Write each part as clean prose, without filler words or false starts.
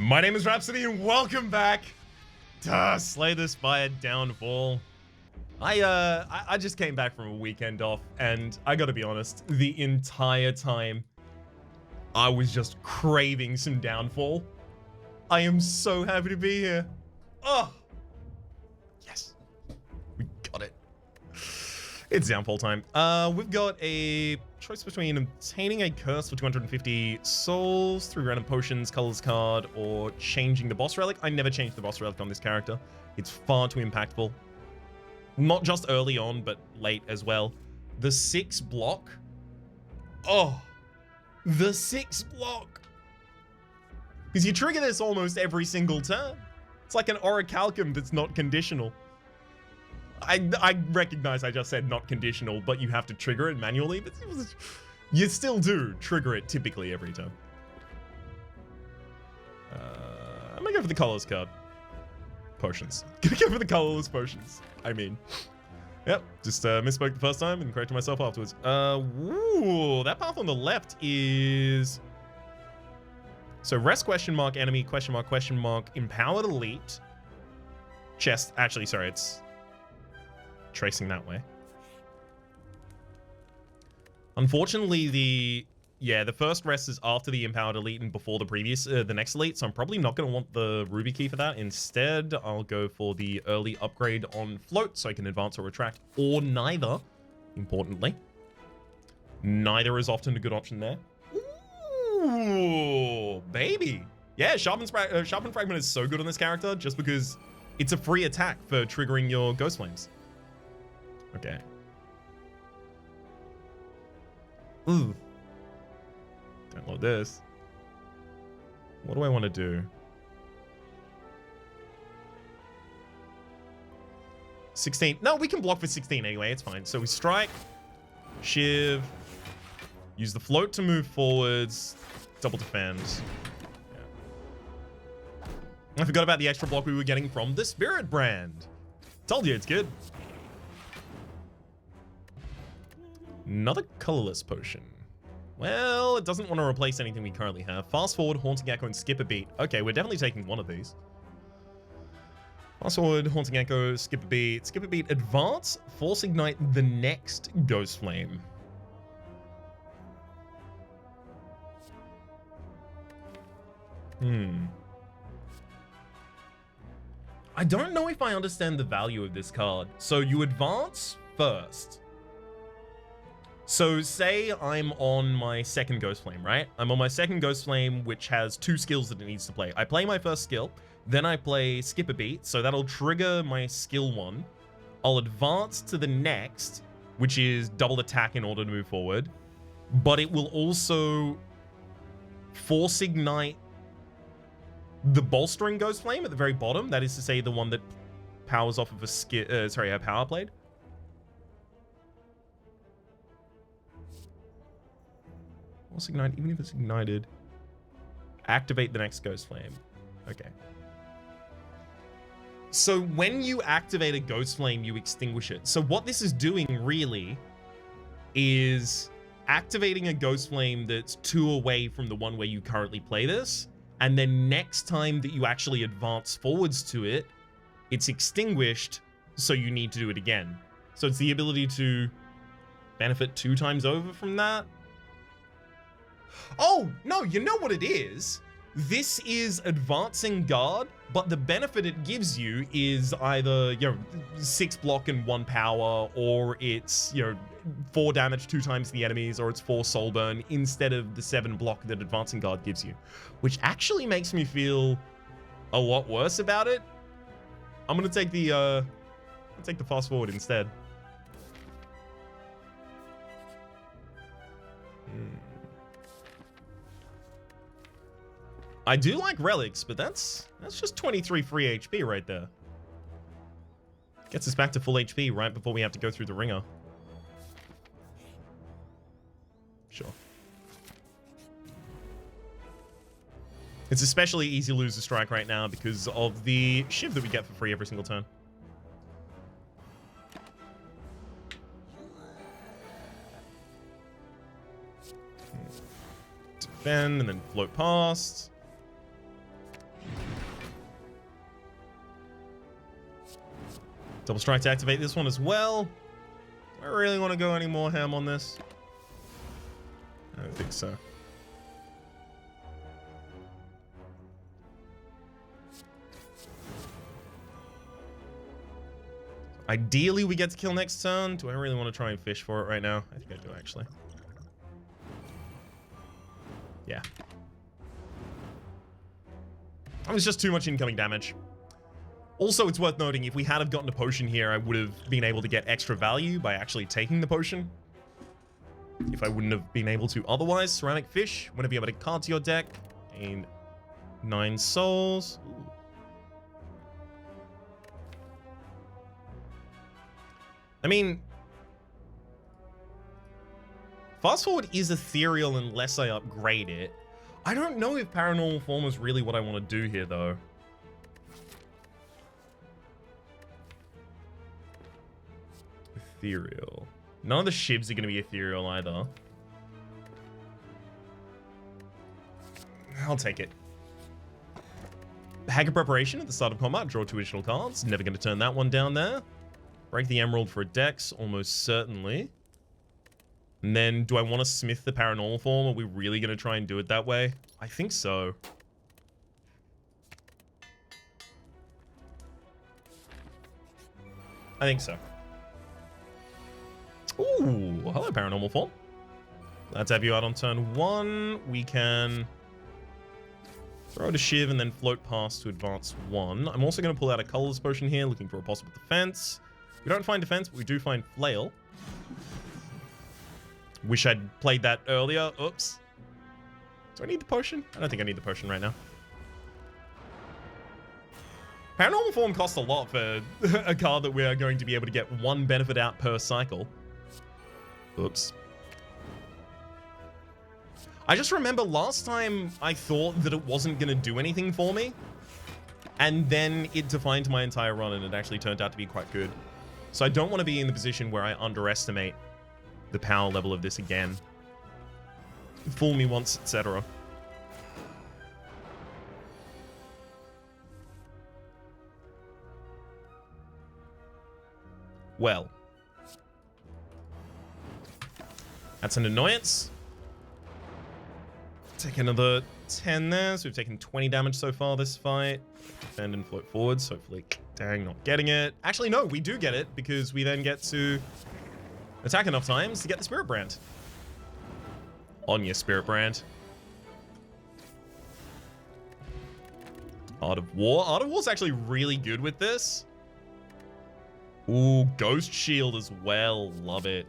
My name is Rhapsody and welcome back to Slay the Spire Downfall. I just came back from a weekend off and I gotta be honest, the entire time I was just craving some Downfall. I am so happy to be here. Oh, yes, we got it. It's Downfall time. We've got a choice between obtaining a curse for 250 souls, 3 random potions, colors card, or changing the boss relic. I never changed the boss relic on this character. It's far too impactful. Not just early on, but late as well. The 6 block. Oh, the 6 block. Because you trigger this almost every single turn. It's like an orichalcum that's not conditional. I recognize I just said not conditional, but you have to trigger it manually, but you still do trigger it typically every time. I'm gonna go for the colors card. Potions. Gonna go for the colorless potions. I mean, yep, just misspoke the first time and corrected myself afterwards. Ooh, that path on the left is... So rest question mark, enemy, question mark, empowered elite, chest, actually, sorry, it's tracing that way. Unfortunately, the first rest is after the empowered elite and before the previous, the next elite, so I'm probably not going to want the ruby key for that. Instead, I'll go for the early upgrade on float so I can advance or retract, or neither, importantly. Neither is often a good option there. Ooh, baby. Yeah, Sharpen Fragment is so good on this character just because it's a free attack for triggering your Ghost Flames. Okay. Ooh. Don't load this. What do I want to do? 16. No, we can block for 16 anyway. It's fine. So we strike, shiv, use the float to move forwards, double defend. Yeah. I forgot about the extra block we were getting from the Spirit brand. Told you it's good. Another colorless potion. Well, it doesn't want to replace anything we currently have. Fast forward, Haunting Echo, and Skip a Beat. Okay, we're definitely taking one of these. Fast forward, Haunting Echo, Skip a Beat, advance, force ignite the next Ghost Flame. I don't know if I understand the value of this card. So you advance first. So say I'm on my second Ghost Flame, right? I'm on my second Ghost Flame, which has 2 skills that it needs to play. I play my first skill, then I play Skip a Beat, so that'll trigger my skill 1. I'll advance to the next, which is double attack in order to move forward, but it will also force ignite the bolstering Ghost Flame at the very bottom. That is to say, the one that powers off of a power blade. Force ignite, even if it's ignited. Activate the next Ghost Flame. Okay. So when you activate a Ghost Flame, you extinguish it. So what this is doing really is activating a Ghost Flame that's 2 away from the one where you currently play this. And then next time that you actually advance forwards to it, it's extinguished, so you need to do it again. So it's the ability to benefit 2 times over from that. Oh, no, you know what it is? This is advancing guard, but the benefit it gives you is either, 6 block and 1 power, or it's, 4 damage 2 times the enemies, or it's 4 soul burn instead of the 7 block that advancing guard gives you, which actually makes me feel a lot worse about it. I'm gonna take the fast forward instead. I do like relics, but that's just 23 free HP right there. Gets us back to full HP right before we have to go through the ringer. Sure. It's especially easy to lose a strike right now because of the shiv that we get for free every single turn. Defend and then float past. Double strike to activate this one as well. Do I really want to go any more ham on this? I don't think so. Ideally, we get to kill next turn. Do I really want to try and fish for it right now? I think I do, actually. Yeah. That was just too much incoming damage. Also, it's worth noting, if we had have gotten a potion here, I would have been able to get extra value by actually taking the potion. If I wouldn't have been able to otherwise. Ceramic Fish, want to be able to card to your deck. Gain 9 souls. Ooh. I mean, fast forward is ethereal unless I upgrade it. I don't know if paranormal form is really what I want to do here, though. Ethereal. None of the shivs are going to be ethereal either. I'll take it. Hacker Preparation at the start of combat. Draw 2 additional cards. Never going to turn that one down there. Break the Emerald for a dex, almost certainly. And then, do I want to smith the paranormal form? Are we really going to try and do it that way? I think so. I think so. Ooh, hello, paranormal form. Let's have you out on turn 1. We can throw it a shiv and then float past to advance 1. I'm also going to pull out a colorless potion here, looking for a possible defense. We don't find defense, but we do find flail. Wish I'd played that earlier. Oops. Do I need the potion? I don't think I need the potion right now. Paranormal form costs a lot for a card that we are going to be able to get 1 benefit out per cycle. Oops. I just remember last time I thought that it wasn't going to do anything for me. And then it defined my entire run and it actually turned out to be quite good. So I don't want to be in the position where I underestimate the power level of this again. Fool me once, etc. Well. That's an annoyance. Take another 10 there. So we've taken 20 damage so far this fight. Defend and float forwards. Hopefully, dang, not getting it. Actually, no, we do get it because we then get to attack enough times to get the Spirit Brand. On your Spirit Brand. Art of War. Art of War's actually really good with this. Ooh, Ghost Shield as well. Love it.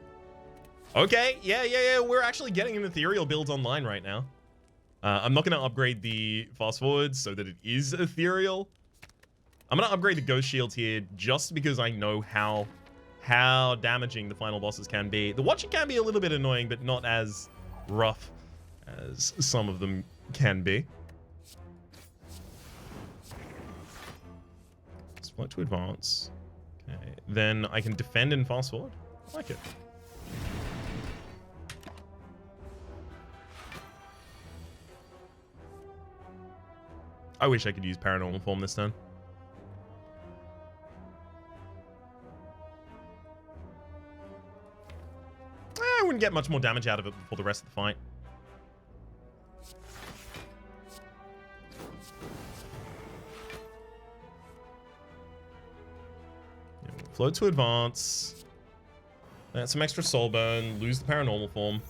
Okay, yeah. We're actually getting an ethereal build online right now. I'm not going to upgrade the fast forward so that it is ethereal. I'm going to upgrade the Ghost Shield here just because I know how damaging the final bosses can be. The watching can be a little bit annoying, but not as rough as some of them can be. Split to advance. Okay, then I can defend and fast forward. I like it. I wish I could use paranormal form this turn. I wouldn't get much more damage out of it before the rest of the fight. Yeah, we'll float to advance. Add some extra soul burn. Lose the paranormal form.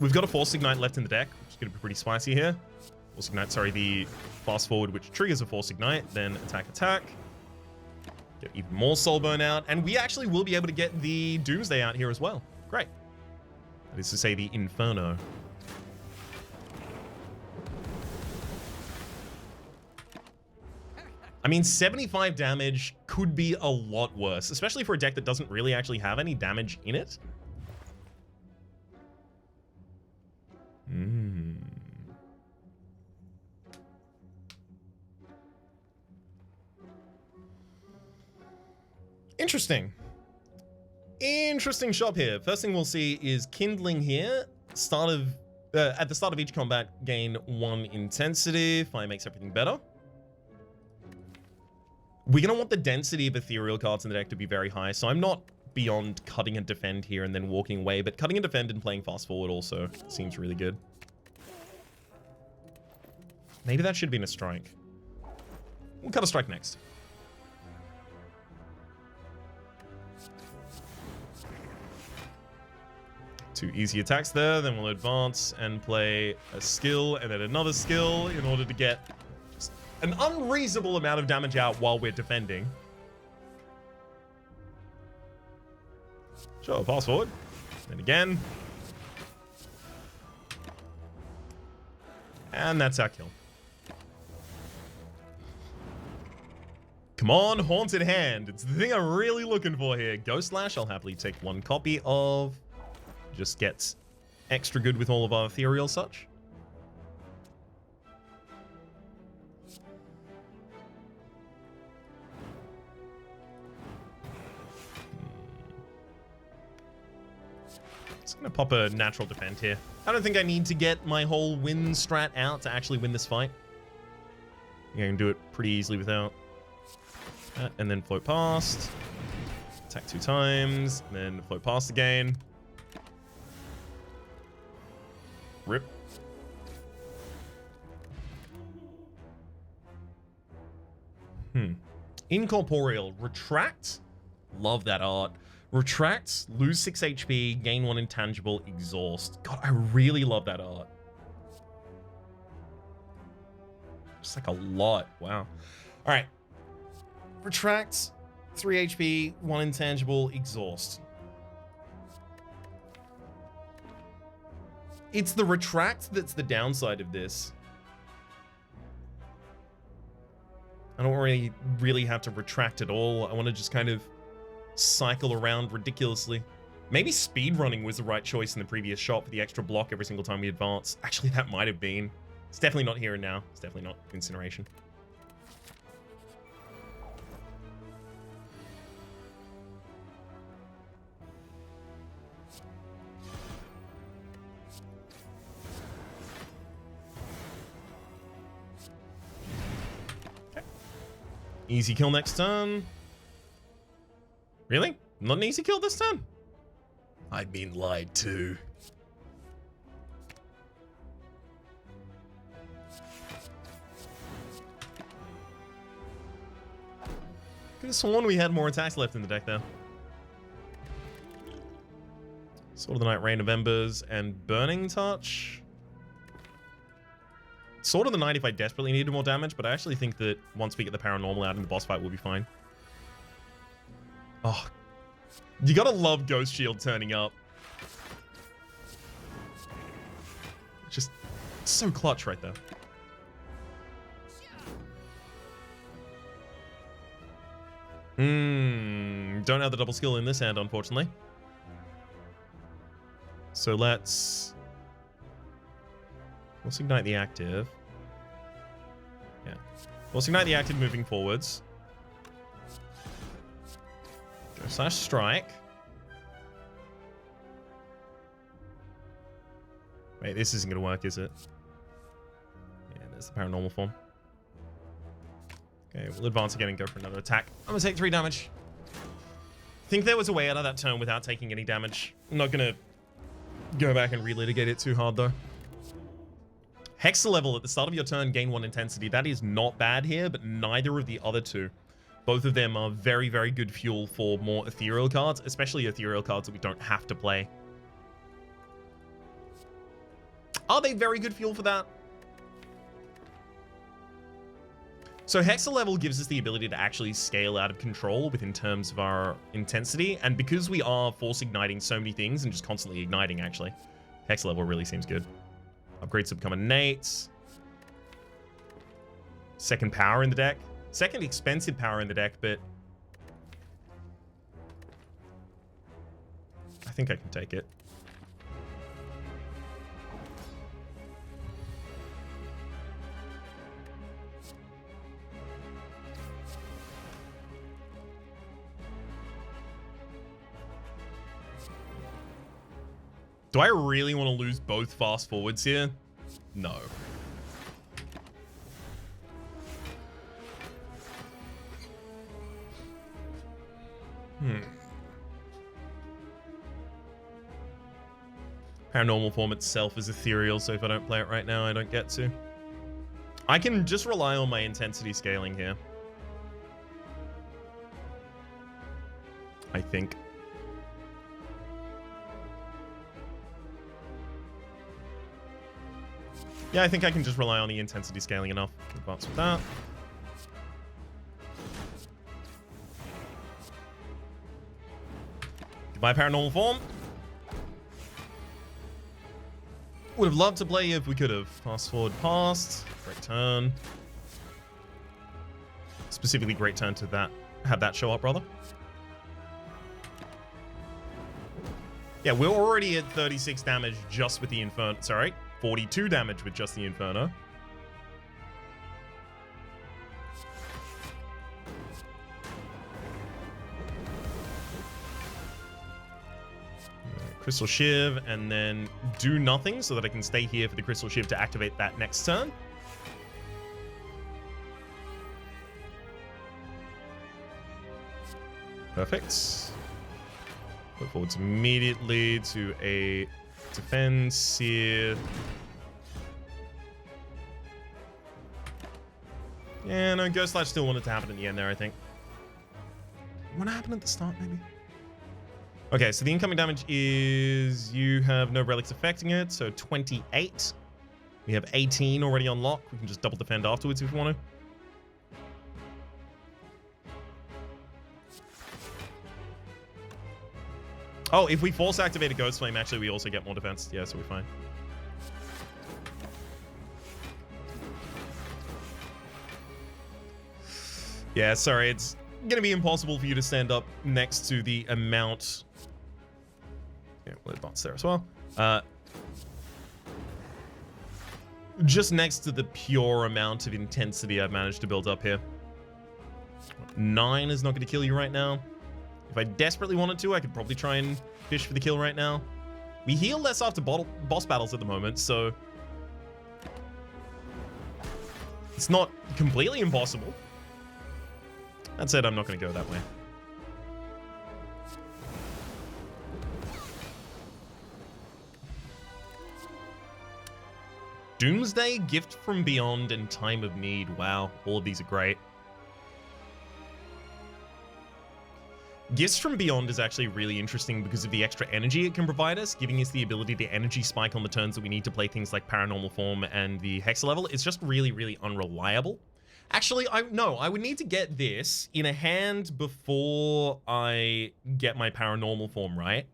We've got a Force Ignite left in the deck, which is going to be pretty spicy here. Force Ignite, sorry, the fast forward, which triggers a Force Ignite, then attack. Get even more soul burn out, and we actually will be able to get the Doomsday out here as well. Great. That is to say, the Inferno. I mean, 75 damage could be a lot worse, especially for a deck that doesn't really actually have any damage in it. Interesting. Interesting shop here. First thing we'll see is Kindling here. At the start of each combat, gain 1 intensity. Fire makes everything better. We're going to want the density of ethereal cards in the deck to be very high, so I'm not beyond cutting and defend here and then walking away, but cutting and defend and playing fast forward also seems really good. Maybe that should have been a strike. We'll cut a strike next. Two easy attacks there, then we'll advance and play a skill and then another skill in order to get just an unreasonable amount of damage out while we're defending. Sure, pass forward. And again. And that's our kill. Come on, Haunted Hand. It's the thing I'm really looking for here. Ghost Slash, I'll happily take one copy of. Just gets extra good with all of our ethereal such. Just gonna pop a natural defend here. I don't think I need to get my whole win strat out to actually win this fight. I can do it pretty easily without that, and then float past. Attack 2 times, and then float past again. Rip. Incorporeal. Retract. Love that art. Retract, lose 6 HP, gain 1 intangible, exhaust. God, I really love that art. Just like a lot. Wow. All right. Retract, 3 HP, 1 intangible, exhaust. It's the retract that's the downside of this. I don't really have to retract at all. I want to just kind of cycle around ridiculously. Maybe speedrunning was the right choice in the previous shot for the extra block every single time we advance. Actually, that might have been. It's definitely not here and now. It's definitely not incineration. Easy kill next turn. Really? Not an easy kill this turn? I've been lied to. Could have sworn we had more attacks left in the deck there. Sword of the Night, Rain of Embers, and Burning Touch. Sword of the Night if I desperately needed more damage, but I actually think that once we get the paranormal out in the boss fight, we'll be fine. Oh, you gotta love Ghost Shield turning up. Just so clutch right there. Don't have the double skill in this hand, unfortunately. So let's ignite the active. Yeah. Let's ignite the active moving forwards. Go slash strike. Wait, this isn't going to work, is it? Yeah, there's the paranormal form. Okay, we'll advance again and go for another attack. I'm going to take 3 damage. I think there was a way out of that turn without taking any damage. I'm not going to go back and relitigate it too hard, though. Hexa level at the start of your turn, gain 1 intensity. That is not bad here, but neither of the other two. Both of them are very, very good fuel for more ethereal cards, especially ethereal cards that we don't have to play. Are they very good fuel for that? So Hexa level gives us the ability to actually scale out of control within terms of our intensity, and because we are force igniting so many things and just constantly igniting, actually, Hexa level really seems good. Upgrades to become innate. Second power in the deck. Second expensive power in the deck, but I think I can take it. Do I really want to lose both fast forwards here? No. Paranormal form itself is ethereal, so if I don't play it right now, I don't get to. I can just rely on my intensity scaling here. I think. Yeah, I think I can just rely on the intensity scaling enough. Advance with that. Goodbye, paranormal form. Would have loved to play if we could have. Fast forward past. Great turn. Specifically, great turn to that. Have that show up, rather. Yeah, we're already at 36 damage just with the Inferno. Sorry, 42 damage with just the Inferno. Crystal Shiv, and then do nothing so that I can stay here for the Crystal Shiv to activate that next turn. Perfect. Look forwards immediately to a defend, sear. Yeah, no, Ghost Slash still wanted to happen in the end there, I think. Want to happen at the start, maybe? Okay, so the incoming damage is you have no relics affecting it, so 28. We have 18 already on lock. We can just double defend afterwards if we want to. Oh, if we force activate a Ghost Flame, actually we also get more defense. Yeah, so we're fine. Yeah, sorry, it's gonna be impossible for you to stand up next to the amount. Yeah, we'll advance there as well. Just next to the pure amount of intensity I've managed to build up here. 9 is not going to kill you right now. If I desperately wanted to, I could probably try and fish for the kill right now. We heal less after boss battles at the moment, so it's not completely impossible. That said, I'm not going to go that way. Doomsday, Gift from Beyond, and Time of Need. Wow, all of these are great. Gifts from Beyond is actually really interesting because of the extra energy it can provide us, giving us the ability to energy spike on the turns that we need to play things like Paranormal Form and the Hexa level. It's just really, really unreliable. Actually, I would need to get this in a hand before I get my Paranormal Form, right?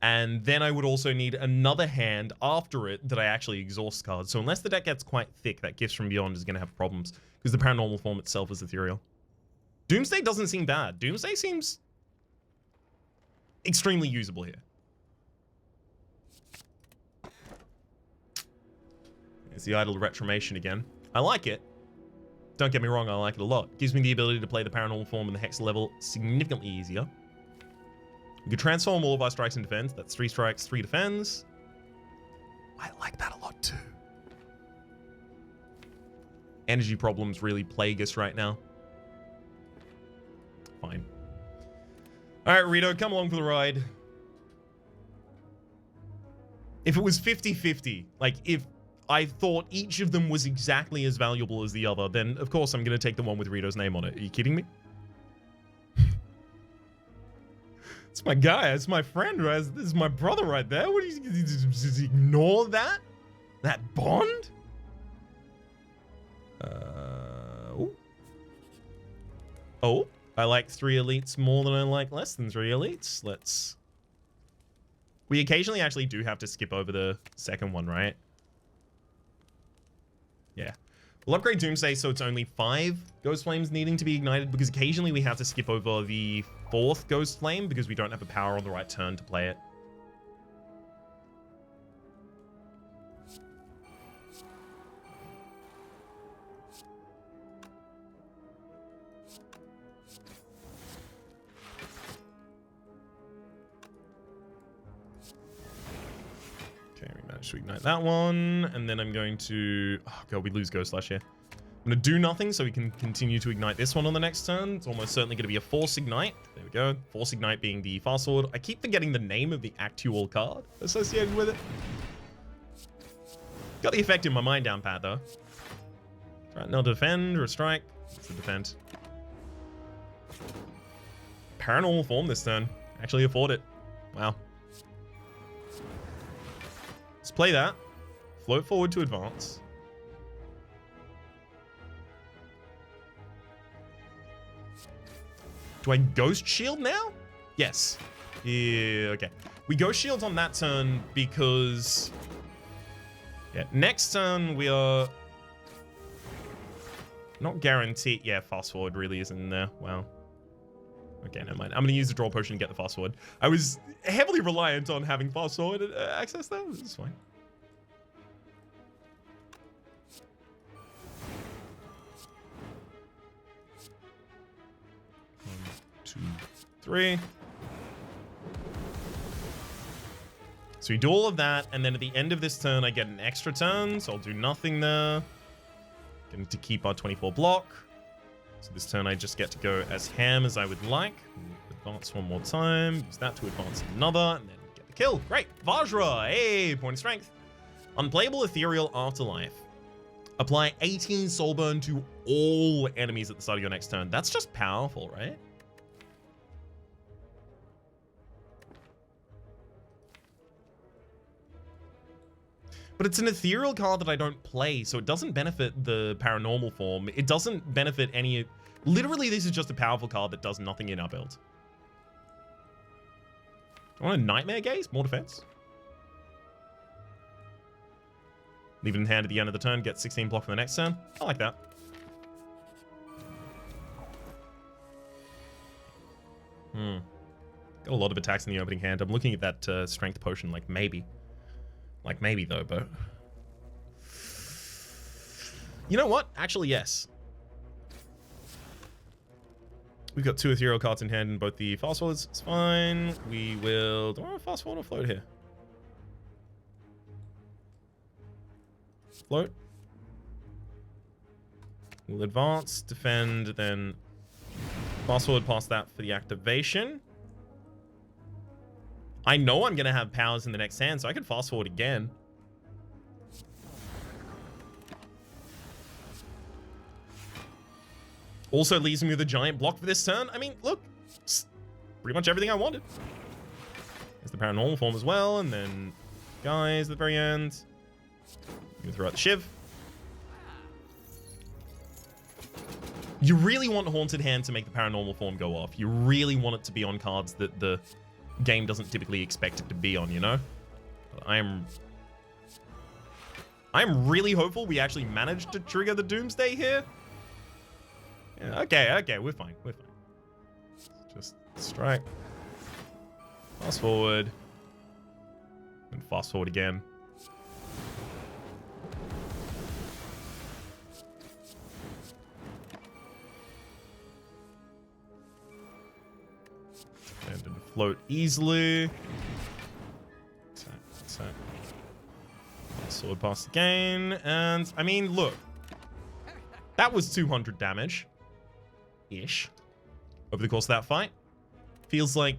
And then I would also need another hand after it that I actually exhaust cards. So unless the deck gets quite thick, that Gifts from Beyond is going to have problems because the Paranormal Form itself is ethereal. Doomsday doesn't seem bad. Doomsday seems extremely usable here. There's the Idle Retromation again. I like it. Don't get me wrong, I like it a lot. Gives me the ability to play the Paranormal Form and the Hexa level significantly easier. We can transform all of our strikes into defense. That's 3 strikes, 3 defends. I like that a lot too. Energy problems really plague us right now. Fine. All right, Rito, come along for the ride. If it was 50-50, like if I thought each of them was exactly as valuable as the other, then of course I'm going to take the one with Rito's name on it. Are you kidding me? It's my guy. It's my friend. Right? This is my brother right there. What do you just ignore that? That bond? Oh, I like 3 elites more than I like less than 3 elites. Let's. We occasionally actually do have to skip over the second one, right? Yeah. We'll upgrade Doomsday so it's only 5 Ghost Flames needing to be ignited because occasionally we have to skip over the 4th Ghost Flame because we don't have a power on the right turn to play it. Okay, we managed to ignite that one, and then I'm going to... Oh god, we lose Ghost Slash here. I'm going to do nothing so we can continue to ignite this one on the next turn. It's almost certainly going to be a Force Ignite. There we go. Force Ignite being the fast forward. I keep forgetting the name of the actual card associated with it. Got the effect in my mind down pat, though. Right, now defend or a strike. It's a defend. Paranormal form this turn. Actually afford it. Wow. Let's play that. Float forward to advance. Do I Ghost Shield now? Yes. Yeah, okay. We Ghost Shield on that turn because... yeah, next turn we are... not guaranteed. Yeah, fast forward really isn't in there. Wow. Okay, never mind. I'm going to use the draw potion to get the fast forward. I was heavily reliant on having fast forward access there. It's fine. One, two, three. So we do all of that, and then at the end of this turn, I get an extra turn, so I'll do nothing there. Getting to keep our 24 block. So this turn I just get to go as ham as I would like. Advance one more time. Use that to advance another, and then get the kill. Great. Vajra. Hey, point of strength. Unplayable Ethereal Afterlife. Apply 18 soul burn to all enemies at the start of your next turn. That's just powerful, right? But it's an ethereal card that I don't play, so it doesn't benefit the paranormal form. It doesn't benefit any... literally, this is just a powerful card that does nothing in our build. Do I want a Nightmare Gaze? More defense. Leave it in hand at the end of the turn, get 16 block for the next turn. I like that. Got a lot of attacks in the opening hand. I'm looking at that strength potion like maybe. Like maybe though, but... you know what? Actually, yes. We've got 2 ethereal cards in hand in both the fast forwards. It's fine. We will... do I want to fast forward or float here? Float. We'll advance, defend, then fast forward past that for the activation. I know I'm going to have powers in the next hand, so I can fast forward again. Also leaves me with a giant block for this turn. I mean, look, it's pretty much everything I wanted. There's the paranormal form as well, and then guys at the very end. You can throw out the Shiv. You really want Haunted Hand to make the paranormal form go off. You really want it to be on cards that the game doesn't typically expect it to be on, you know? But I'm really hopeful we actually managed to trigger the Doomsday here. Yeah, okay, we're fine. Just strike. Fast forward. And fast forward again. And then float easily. Attack. Sword past again. And, I mean, look. That was 200 damage. Ish. Over the course of that fight. Feels like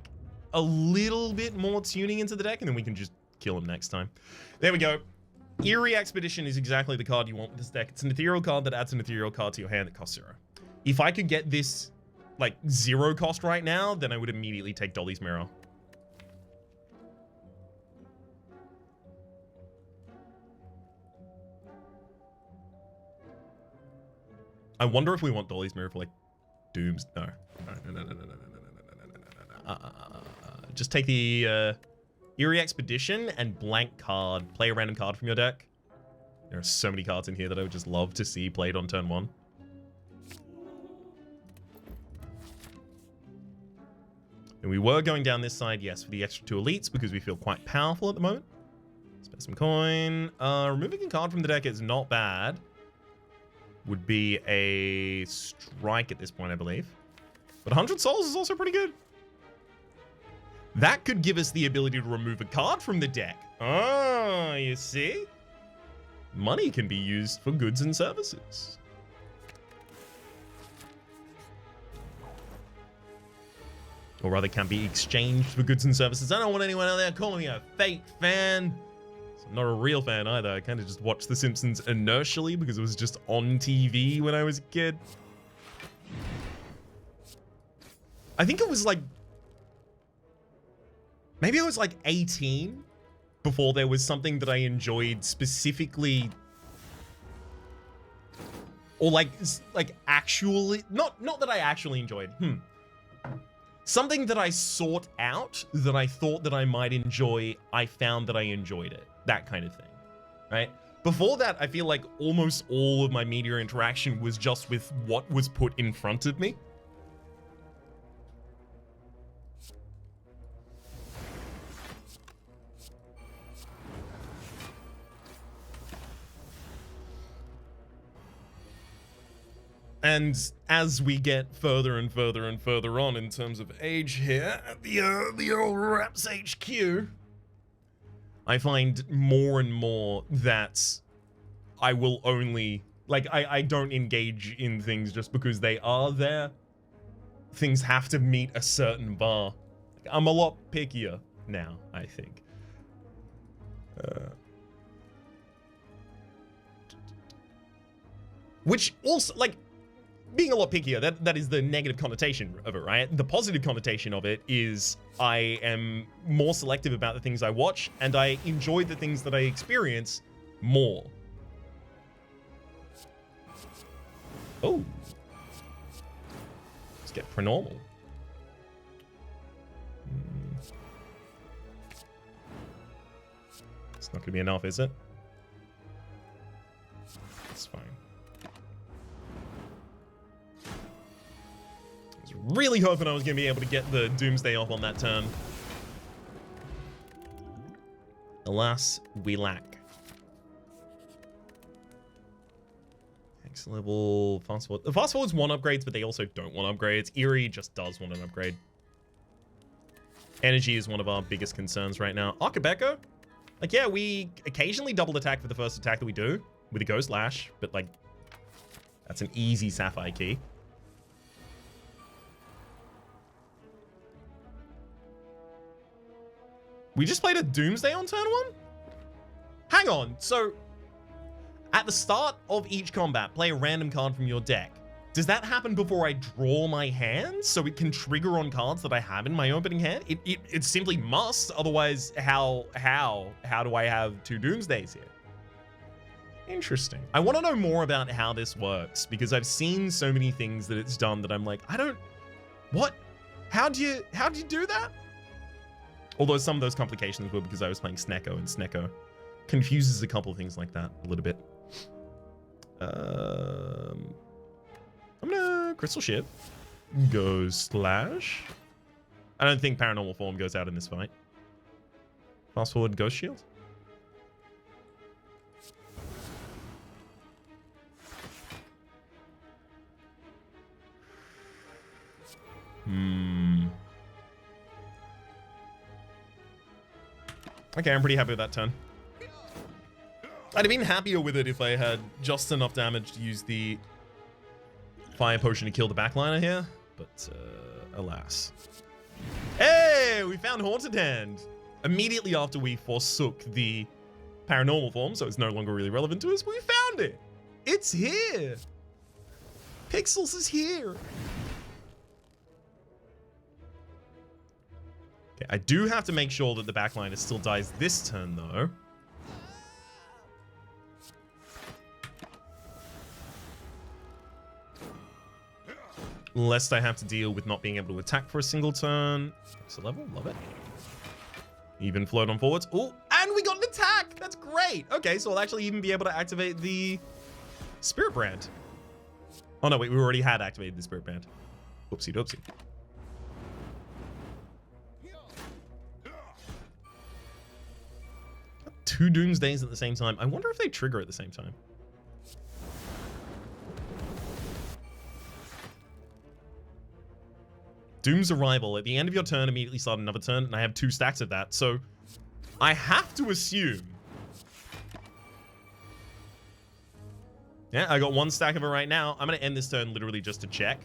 a little bit more tuning into the deck, and then we can just kill him next time. There we go. Eerie Expedition is exactly the card you want with this deck. It's an ethereal card that adds an ethereal card to your hand that costs 0. If I could get this like 0 cost right now, then I would immediately take Dolly's Mirror. I wonder if we want Dolly's Mirror for like Dooms. No. Just take the Eerie Expedition and blank card. Play a random card from your deck. There are so many cards in here that I would just love to see played on turn 1. And we were going down this side, yes, for the extra 2 elites because we feel quite powerful at the moment. Spend some coin. Removing a card from the deck is not bad. Would be a strike at this point, I believe. But 100 souls is also pretty good. That could give us the ability to remove a card from the deck. Oh, you see? Money can be used for goods and services. Or rather, can be exchanged for goods and services. I don't want anyone out there calling me a fake fan. I'm not a real fan either. I kind of just watched The Simpsons inertially because it was just on TV when I was a kid. I think it was like... maybe I was like 18 before there was something that I enjoyed specifically... or like actually... Not that I actually enjoyed. Something that I sought out, that I thought that I might enjoy, I found that I enjoyed it. That kind of thing, right? Before that, I feel like almost all of my media interaction was just with what was put in front of me. And as we get further and further and further on in terms of age here at the old Raps HQ, I find more and more that I will only, like, I don't engage in things just because they are there. Things have to meet a certain bar. I'm a lot pickier now, I think. Which also, like, being a lot pickier, that is the negative connotation of it, right? The positive connotation of it is I am more selective about the things I watch, and I enjoy the things that I experience more. Oh. Let's get paranormal. It's not going to be enough, is it? It's fine. Really hoping I was going to be able to get the Doomsday off on that turn. Alas, we lack. Next level, fast forward. The fast forwards want upgrades, but they also don't want upgrades. Eerie just does want an upgrade. Energy is one of our biggest concerns right now. Akabeko? Like, yeah, we occasionally double attack for the first attack that we do with a Ghost Lash, but like, that's an easy Sapphire key. We just played a Doomsday on turn 1? Hang on, so at the start of each combat, play a random card from your deck. Does that happen before I draw my hand so it can trigger on cards that I have in my opening hand? It simply must, otherwise how do I have 2 Doomsdays here? Interesting. I want to know more about how this works because I've seen so many things that it's done that I'm like, what? How do you do that? Although some of those complications were because I was playing Snecko, and Snecko confuses a couple of things like that a little bit. I'm gonna Crystal Ship. Ghost Slash. I don't think Paranormal Form goes out in this fight. Fast forward Ghost Shield. Okay, I'm pretty happy with that turn. I'd have been happier with it if I had just enough damage to use the Fire Potion to kill the backliner here, but alas. Hey, we found Haunted Hand. Immediately after we forsook the Paranormal Form, so it's no longer really relevant to us, we found it. It's here. Pixels is here. Okay, I do have to make sure that the backliner still dies this turn, though. Lest I have to deal with not being able to attack for a single turn. It's a level, love it. Even float on forwards. Oh, and we got an attack! That's great! Okay, so I'll actually even be able to activate the Spirit Brand. Oh no, wait, we already had activated the Spirit Brand. Oopsie doopsie. Two Doomsdays at the same time. I wonder if they trigger at the same time. Doom's Arrival. At the end of your turn, immediately start another turn, and I have 2 stacks of that. So I have to assume... Yeah, I got 1 stack of it right now. I'm going to end this turn literally just to check.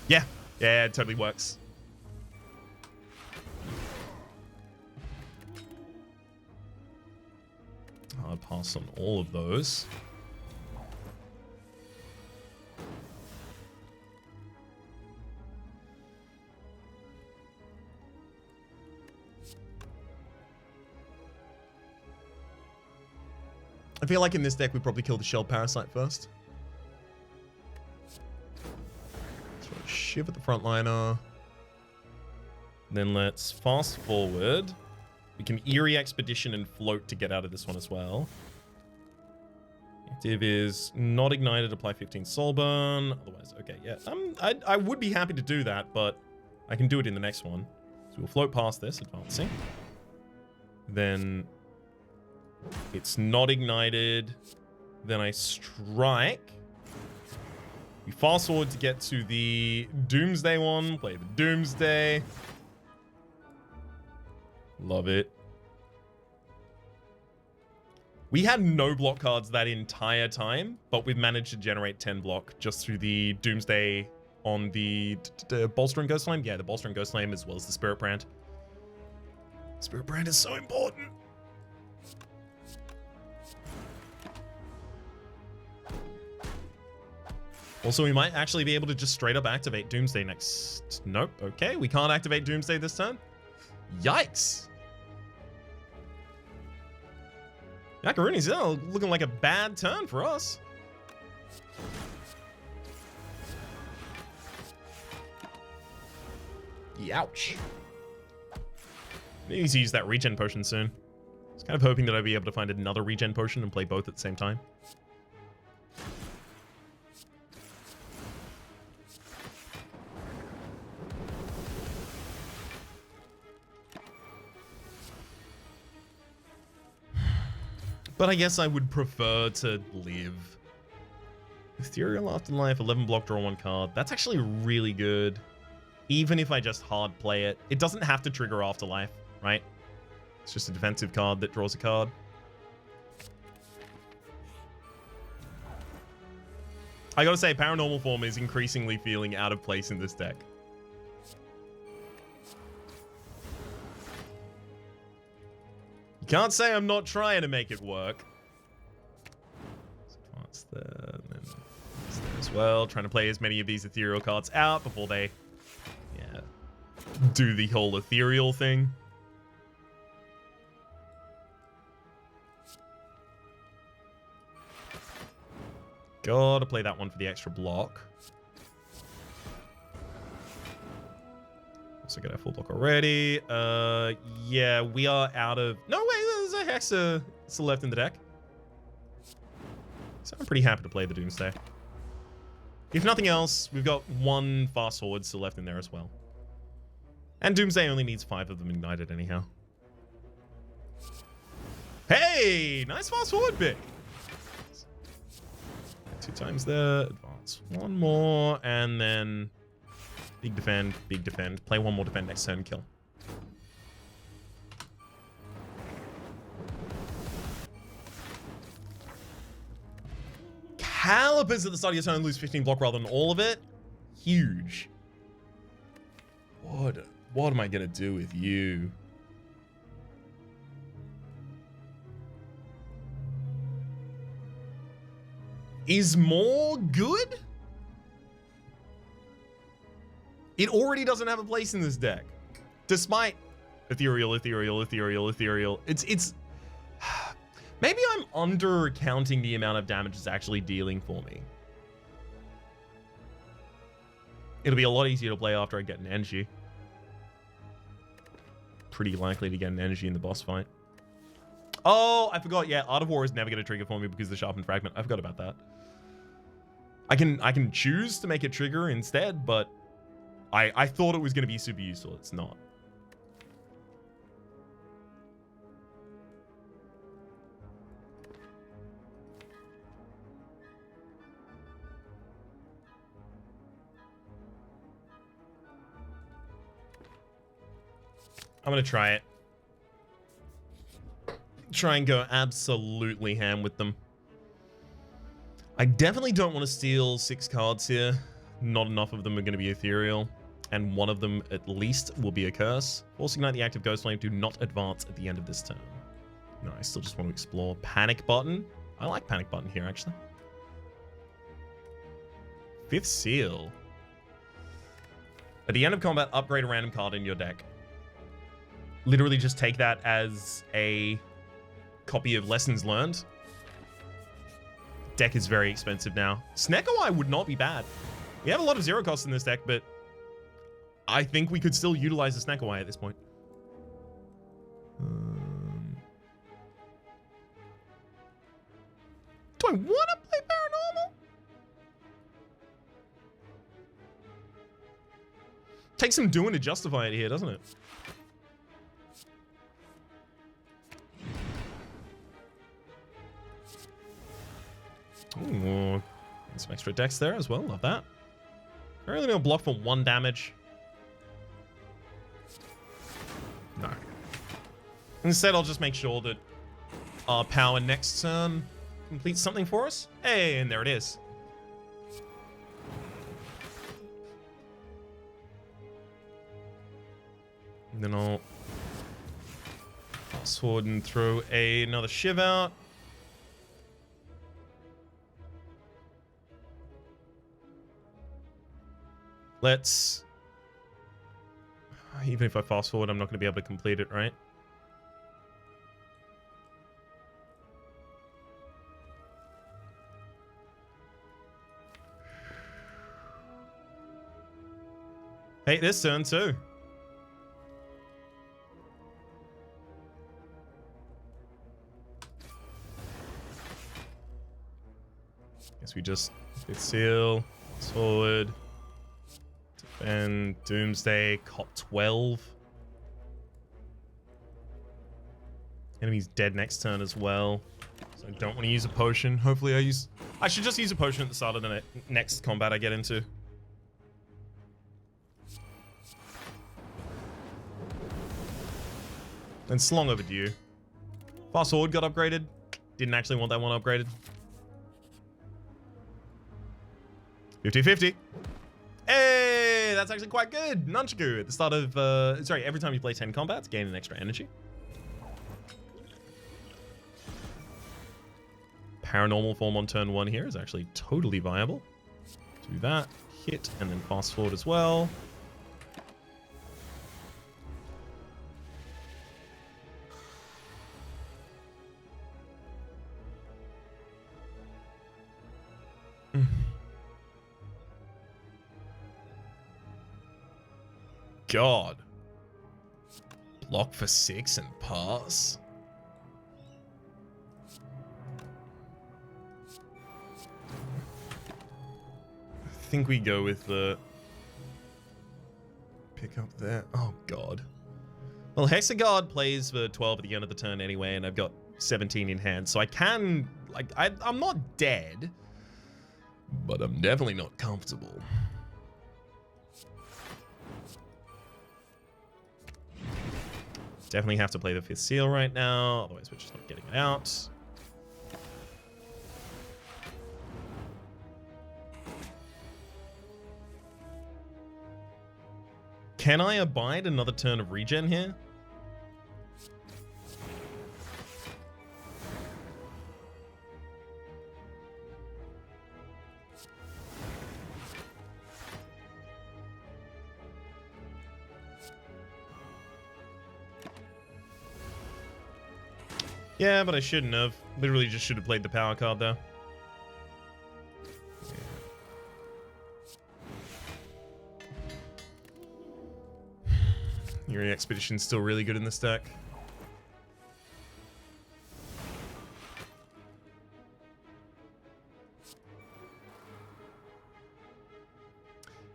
Yeah, yeah, it totally works. I'll pass on all of those. I feel like in this deck, we probably kill the Shell Parasite first. So Shiv at the frontliner. Then let's fast forward. We can Eerie Expedition and float to get out of this one as well. Active is not ignited, apply 15 soul burn. Otherwise, okay, yeah. I would be happy to do that, but I can do it in the next one. So we'll float past this, advancing. Then it's not ignited. Then I strike. We fast forward to get to the Doomsday one. Play the Doomsday. Love it. We had no block cards that entire time, but we've managed to generate 10 block just through the Doomsday on the Bolster and Ghost Flame. Yeah, the Bolster and Ghost Flame as well as the Spirit Brand. Spirit Brand is so important. Also, we might actually be able to just straight up activate Doomsday next. Nope. Okay, we can't activate Doomsday this turn. Yikes. Macarooni's looking like a bad turn for us. Youch. Need to use that regen potion soon. I was kind of hoping that I'd be able to find another regen potion and play both at the same time. But I guess I would prefer to live. Ethereal Afterlife, 11 block, draw 1 card. That's actually really good. Even if I just hard play it. It doesn't have to trigger Afterlife, right? It's just a defensive card that draws a card. I gotta say, Paranormal Form is increasingly feeling out of place in this deck. Can't say I'm not trying to make it work. Advance there, and then there as well. Trying to play as many of these ethereal cards out before they, yeah, do the whole ethereal thing. Gotta play that one for the extra block. So get our full block already. Yeah, we are out of... No, wait, there's a Hexa still left in the deck. So I'm pretty happy to play the Doomsday. If nothing else, we've got 1 fast forward still left in there as well. And Doomsday only needs 5 of them ignited anyhow. Hey, nice fast forward pick. 2 times there, advance 1 more, and then... Big defend, big defend. Play 1 more defend next turn, kill. Calipers at the start of your turn, lose 15 block rather than all of it. Huge. What am I gonna do with you? Is more good? It already doesn't have a place in this deck. Despite ethereal. It's maybe I'm undercounting the amount of damage it's actually dealing for me. It'll be a lot easier to play after I get an energy. Pretty likely to get an energy in the boss fight. Oh, I forgot. Yeah, Art of War is never going to trigger for me because of the Sharpened Fragment. I forgot about that. I can choose to make it trigger instead, but I thought it was going to be super useful. It's not. I'm going to try it. Try and go absolutely ham with them. I definitely don't want to steal 6 cards here. not enough of them are going to be ethereal, and one of them at least will be a curse. Force Ignite the active Ghost Flame. Do not advance at the end of this turn. No, I still just want to explore. Panic Button. I like Panic Button here, actually. Fifth Seal. At the end of combat, upgrade a random card in your deck. Literally just take that as a copy of Lessons Learned. Deck is very expensive now. Snecko-Eye would not be bad. We have a lot of zero costs in this deck, but I think we could still utilize the Snecko-Eye at this point. Do I want to play Paranormal? Takes some doing to justify it here, doesn't it? Ooh, some extra decks there as well. Love that. I really don't block for 1 damage. No. Instead, I'll just make sure that our power next turn completes something for us. Hey, and there it is. And then I'll fast forward and throw another Shiv out. Let's... Even if I fast forward, I'm not going to be able to complete it, right? Hey, this turn too. Guess we just Fifth Seal, forward, defend, Doomsday, Cop 12. Enemy's dead next turn as well, so I don't want to use a potion. Hopefully I should just use a potion at the start of the next combat I get into. And it's long overdue. Fast forward got upgraded. Didn't actually want that one upgraded. 50-50. Hey, that's actually quite good. Nunchaku at the start of, sorry, every time you play 10 combats, gain an extra energy. Paranormal form on turn 1 here is actually totally viable. Do that, hit, and then fast forward as well. God. Block for 6 and pass. I think we go with the pick up there. Oh God. Well, Hexagard plays for 12 at the end of the turn anyway, and I've got 17 in hand, so I can, like, I'm not dead, but I'm definitely not comfortable. Definitely have to play the 5th Seal right now, otherwise we're just not getting it out. Can I abide another turn of regen here? Yeah, but I shouldn't have. Literally just should have played the power card there. Yuri Expedition's still really good in this deck.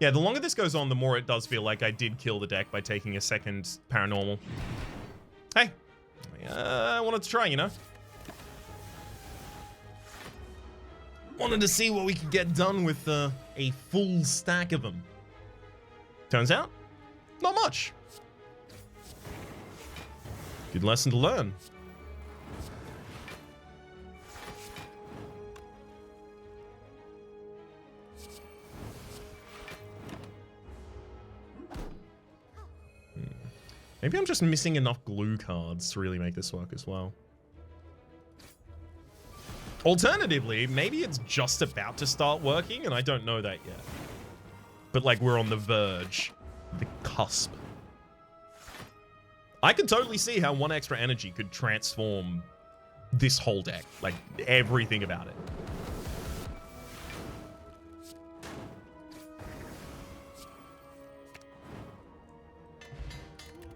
Yeah, the longer this goes on, the more it does feel like I did kill the deck by taking a second paranormal. Hey! I wanted to try, you know? Wanted to see what we could get done with a full stack of them. Turns out, not much. Good lesson to learn. Maybe I'm just missing enough glue cards to really make this work as well. Alternatively, maybe it's just about to start working and I don't know that yet. But like we're on the verge, the cusp. I can totally see how 1 extra energy could transform this whole deck, like everything about it.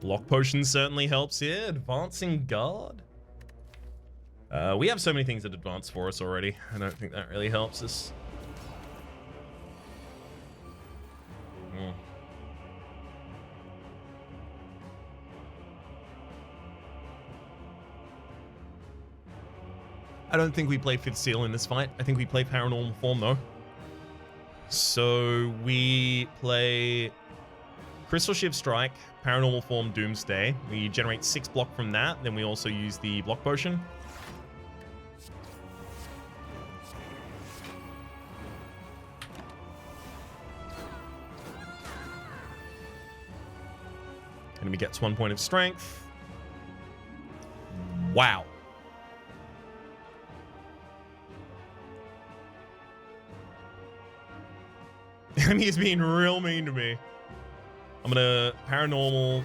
Lock Potion certainly helps here. Advancing Guard. We have so many things that advance for us already. I don't think that really helps us. I don't think we play 5th Seal in this fight. I think we play Paranormal Form though. So we play Crystal Shiv Strike, Paranormal Form, Doomsday. We generate 6 block from that. Then we also use the Block Potion. Enemy gets 1 point of strength. Wow. Enemy is being real mean to me. I'm gonna Paranormal,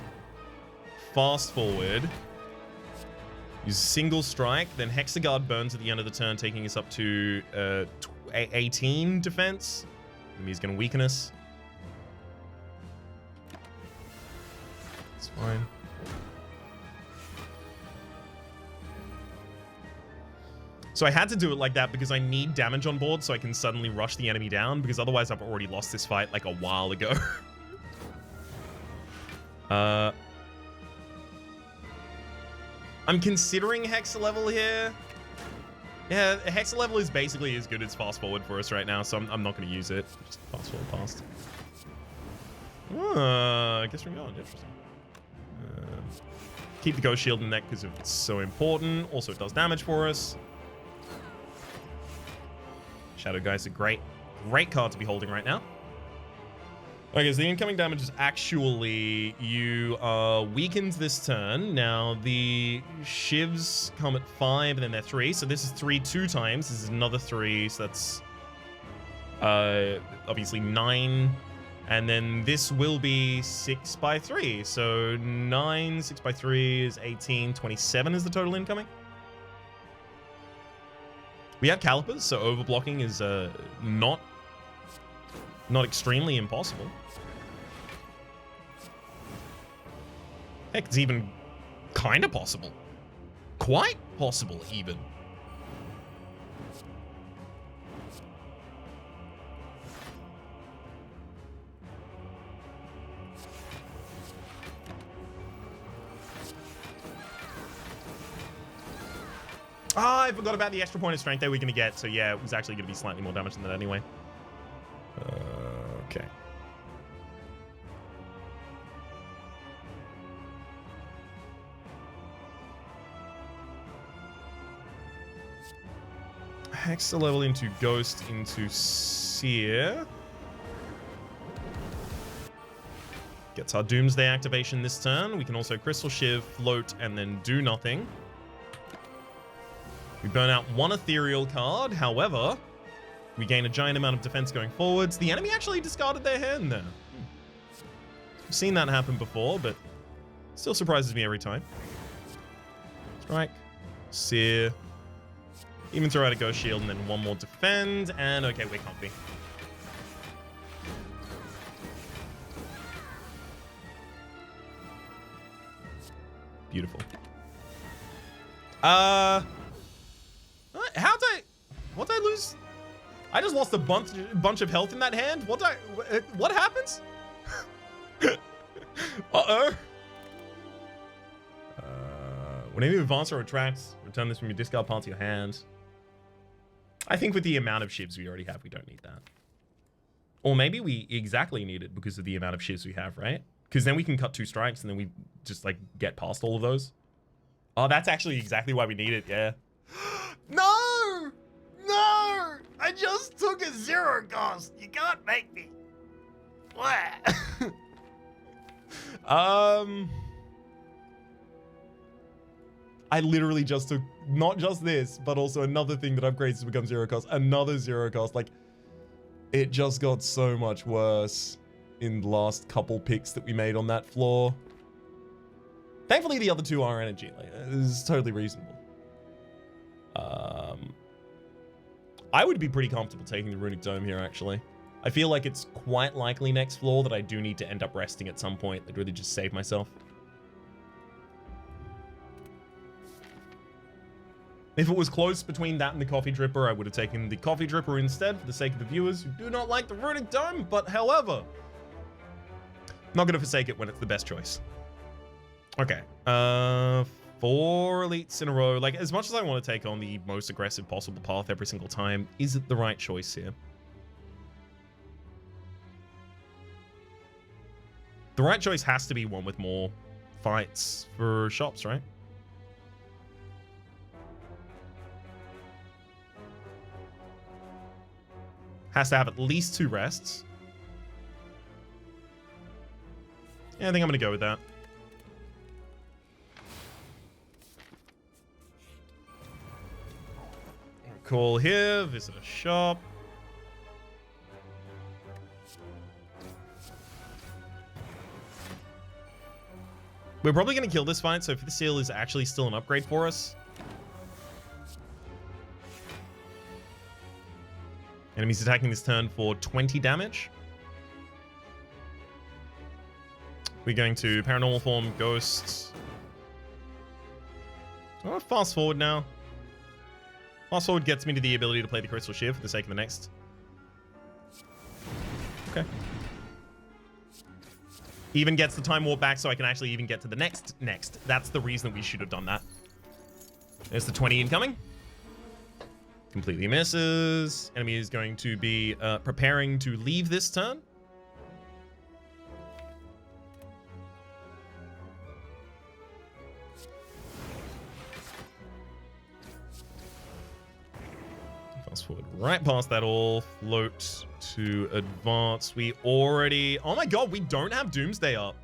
fast forward, use Single Strike, then Hexaguard burns at the end of the turn, taking us up to 18 defense. Enemy's gonna weaken us. It's fine. So I had to do it like that because I need damage on board so I can suddenly rush the enemy down, because otherwise I've already lost this fight like a while ago. I'm considering Hexa level here. Yeah, Hexa level is basically as good as fast forward for us right now, so I'm not going to use it. Just fast forward past. I guess we're going. Interesting. Keep the Ghost Shield in the deck because it's so important. Also, it does damage for us. Shadow Guy's a great card to be holding right now. Okay, so the incoming damage is actually you are weakened this turn. Now, the Shivs come at 5 and then they're 3. So this is 3 2 times. This is another 3. So that's obviously 9. And then this will be 6 by 3. So 9, 6 by 3 is 18. 27 is the total incoming. We have Calipers, so overblocking is not extremely impossible. Heck, it's even kind of possible. Quite possible, even. I forgot about the extra point of strength that we're going to get. So yeah, it was actually going to be slightly more damage than that anyway. Okay. Hexa level into Ghost into Seer. Gets our Doomsday activation this turn. We can also Crystal Shiv, Float, and then do nothing. We burn out 1 ethereal card. However, we gain a giant amount of defense going forwards. The enemy actually discarded their hand there. I've seen that happen before, but still surprises me every time. Strike, Seer, even throw out a Ghost Shield, and then 1 more defend. And okay, we're comfy. Beautiful. What did I lose? I just lost a bunch of health in that hand. What happens? Uh-oh. Whenever you advance or retract, return this from your discard pile to your hand. I think with the amount of shivs we already have, we don't need that. Or maybe we exactly need it because of the amount of shivs we have, right? Because then we can cut 2 strikes and then we just like get past all of those. Oh, that's actually exactly why we need it, yeah. No! No! I just took a 0 cost. You can't make me. What? I literally just took not just this, but also another thing that upgrades to become 0 cost, another 0 cost. Like, it just got so much worse in the last couple picks that we made on that floor. Thankfully, the other two are energy. Like, this is totally reasonable. I would be pretty comfortable taking the Runic Dome here, actually. I feel like it's quite likely next floor that I do need to end up resting at some point. I'd really just save myself. If it was close between that and the Coffee Dripper, I would have taken the Coffee Dripper instead for the sake of the viewers who do not like the Runic Dome, but however, not going to forsake it when it's the best choice. Okay, 4 elites in a row. Like, as much as I want to take on the most aggressive possible path every single time, is it the right choice here? The right choice has to be one with more fights for shops, right? Has to have at least 2 rests. Yeah, I think I'm going to go with that. Call here, visit a shop. We're probably going to kill this fight, so if the seal is actually still an upgrade for us. Enemies attacking this turn for 20 damage. We're going to paranormal form, ghosts. Oh, fast forward now. Fast forward gets me to the ability to play the Crystal Shiv for the sake of the next. Okay. Even gets the time warp back so I can actually even get to the next. That's the reason that we should have done that. There's the 20 incoming. Completely misses. Enemy is going to be preparing to leave this turn. Fast forward right past that all. Float to advance. We already... Oh my god, we don't have Doomsday up.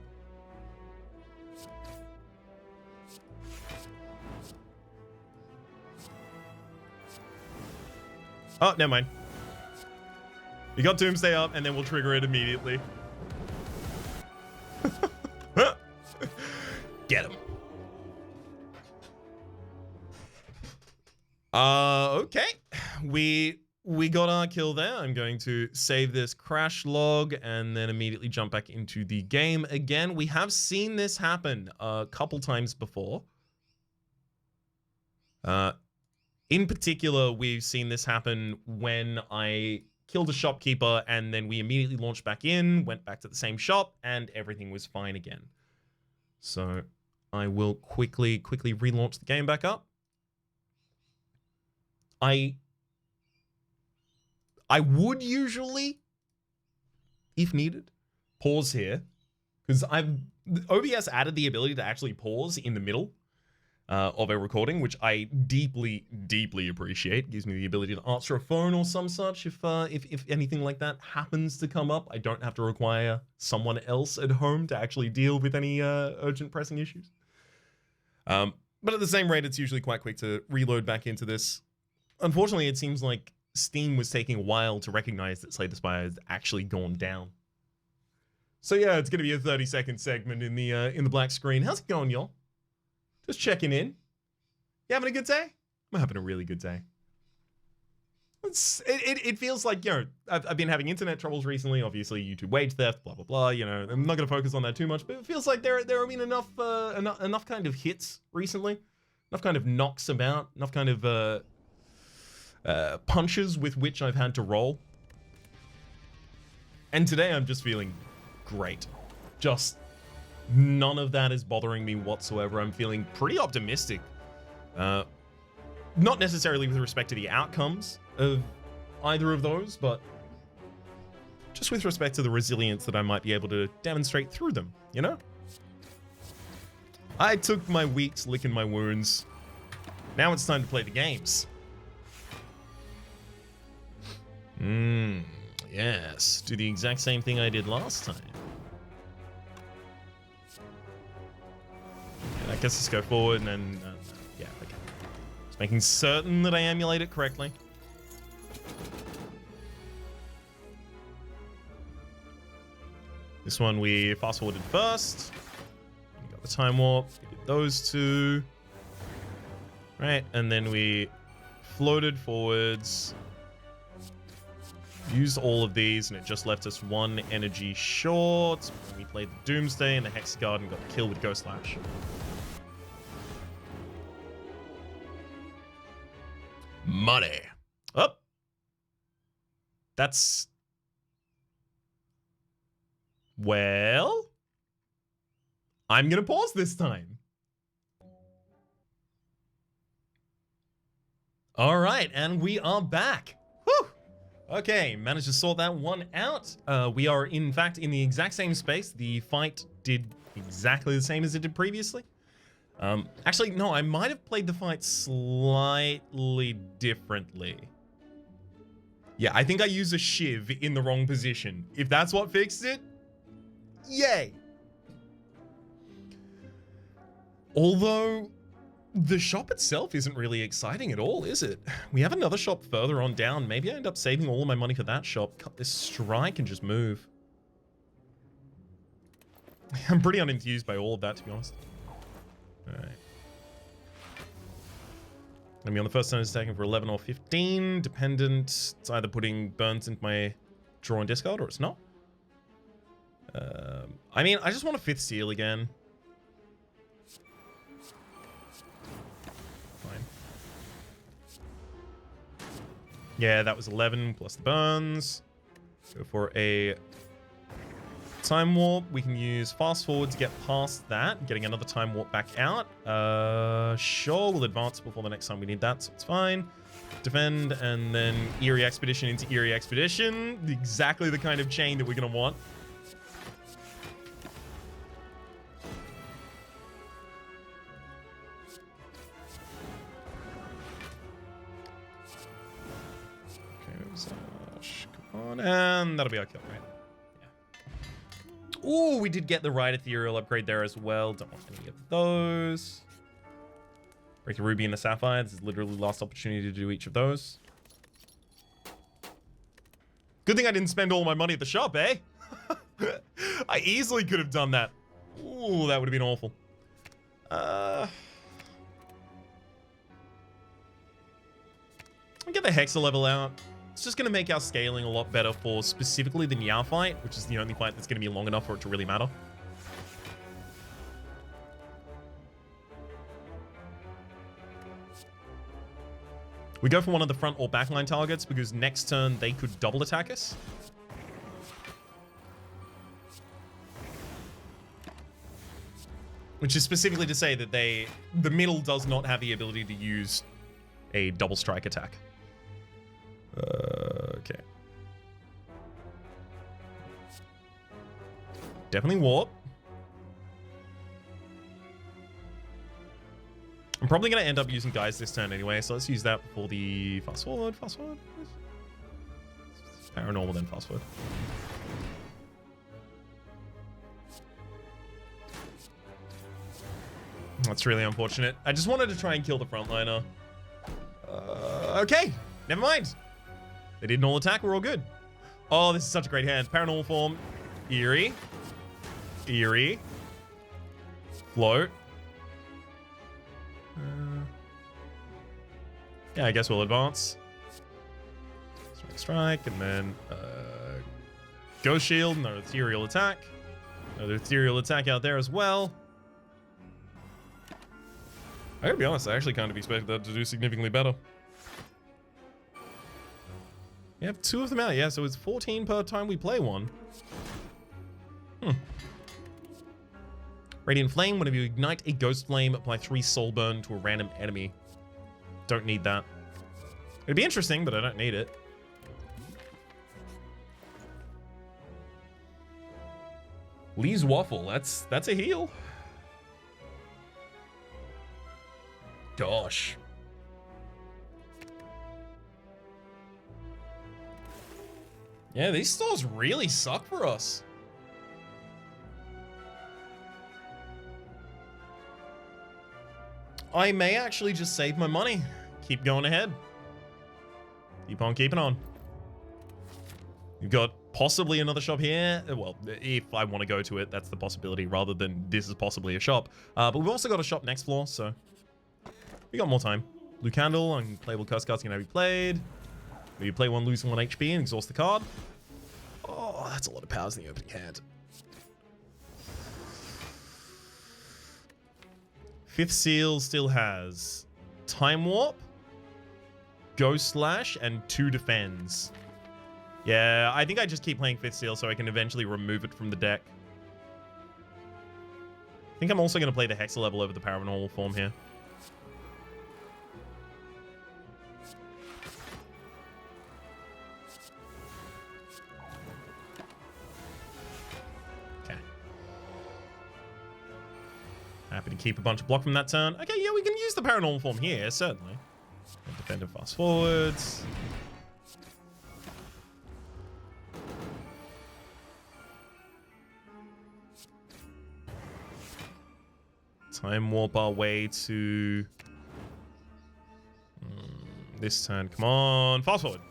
Oh, never mind. We got Doomsday up, and then we'll trigger it immediately. Get him. Okay. We got our kill there. I'm going to save this crash log and then immediately jump back into the game again. We have seen this happen a couple times before. In particular, we've seen this happen when I killed a shopkeeper and then we immediately launched back in, went back to the same shop, and everything was fine again. So I will quickly relaunch the game back up. I would usually, if needed, pause here, because OBS added the ability to actually pause in the middle of a recording, which I deeply appreciate. Gives me the ability to answer a phone or some such if anything like that happens to come up. I don't have to require someone else at home to actually deal with any urgent pressing issues. But at the same rate, it's usually quite quick to reload back into this. Unfortunately, it seems like Steam was taking a while to recognize that Slay the Spire has actually gone down. So yeah, it's gonna be a 30-second segment in the black screen. How's it going, y'all? Just checking in. You having a good day? I'm having a really good day. It feels like, you know, I've been having internet troubles recently. Obviously, YouTube wage theft, blah blah blah. You know, I'm not gonna focus on that too much, but it feels like there have been enough kind of hits recently, enough kind of knocks about, enough kind of punches with which I've had to roll. And today I'm just feeling great. Just none of that is bothering me whatsoever. I'm feeling pretty optimistic. Not necessarily with respect to the outcomes of either of those, but just with respect to the resilience that I might be able to demonstrate through them, you know? I took my weeks licking my wounds. Now it's time to play the games. Yes. Do the exact same thing I did last time. I guess let's go forward and then, yeah. Making certain that I emulate it correctly. This one we fast forwarded first. We got the time warp. We did those two. Right, and then we floated forwards. Used all of these, and it just left us one energy short. We played the Doomsday and the Hexguard and got the kill with Ghost Lash. Money. Oh. That's... Well... I'm gonna pause this time. Alright, and we are back. Whew! Okay, managed to sort that one out. We are, in fact, in the exact same space. The fight did exactly the same as it did previously. Actually, no, I might have played the fight slightly differently. Yeah, I think I used a shiv in the wrong position. If that's what fixed it, yay! Although, the shop itself isn't really exciting at all, is it? We have another shop further on down. Maybe I end up saving all of my money for that shop, cut this strike, and just move. I'm pretty unenthused by all of that, to be honest. Alright. Gonna be on the first turn is taken for 11 or 15. Dependent. It's either putting burns into my draw and discard, or it's not. I mean, I just want a 5th seal again. Fine. Yeah, that was 11 plus the burns. Go for a time warp. We can use fast forward to get past that, getting another time warp back out. Sure, we'll advance before the next time we need that, so it's fine. Defend, and then Eerie Expedition into Eerie Expedition. Exactly the kind of chain that we're gonna want. Come on, and that'll be our kill, right? Ooh, we did get the right ethereal upgrade there as well. Don't want any of those. Break the ruby and the sapphire. This is literally last opportunity to do each of those. Good thing I didn't spend all my money at the shop, eh? I easily could have done that. Ooh, that would have been awful. I'll get the Hexa level out. It's just going to make our scaling a lot better for specifically the Niao fight, which is the only fight that's going to be long enough for it to really matter. We go for one of the front or backline targets because next turn they could double attack us. Which is specifically to say that the middle does not have the ability to use a double strike attack. Okay. Definitely warp. I'm probably going to end up using guys this turn anyway, so let's use that before the fast forward. Fast forward. Paranormal, then fast forward. That's really unfortunate. I just wanted to try and kill the frontliner. Okay, never mind. They didn't all attack, we're all good. Oh, this is such a great hand. Paranormal form. Eerie. Eerie. Float. Yeah, I guess we'll advance. Strike, and then Ghost Shield, another ethereal attack. Another ethereal attack out there as well. I gotta be honest, I actually kind of expected that to do significantly better. We have 2 of them out, yeah, so it's 14 per time we play one. Radiant Flame, whenever you ignite a Ghost Flame, apply 3 Soul Burn to a random enemy. Don't need that. It'd be interesting, but I don't need it. Lee's Waffle, that's a heal. Gosh. Yeah, these stores really suck for us. I may actually just save my money. keep going ahead. Keep on keeping on. You've got possibly another shop here. Well, if I want to go to it, that's the possibility rather than this is possibly a shop. But we've also got a shop next floor, so we got more time. Blue candle, unplayable curse cards can now be played. You play one, lose 1 HP and exhaust the card. Oh, that's a lot of powers in the opening hand. Fifth Seal still has Time Warp, Ghost Slash, and 2 defends. Yeah, I think I just keep playing Fifth Seal so I can eventually remove it from the deck. I think I'm also going to play the Hexa level over the Paranormal form here. Happy to keep a bunch of block from that turn. Okay, yeah, we can use the Paranormal form here, certainly. And defend and fast forwards. Time warp our way to this turn. Come on, fast forward.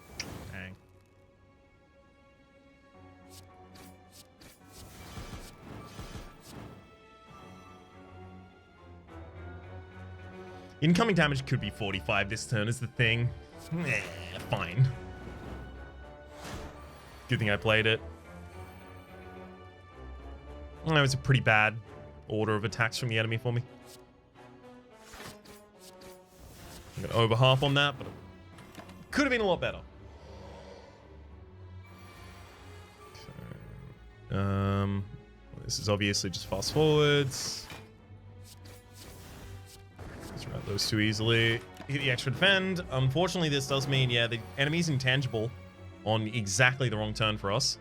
Dang. Incoming damage could be 45 this turn is the thing. Fine. Good thing I played it. That was a pretty bad order of attacks from the enemy for me. I'm gonna over half on that, but it could have been a lot better. Okay. This is obviously just fast forwards. Let's route those too easily. Hit the extra defend. Unfortunately, this does mean, yeah, the enemy's intangible on exactly the wrong turn for us.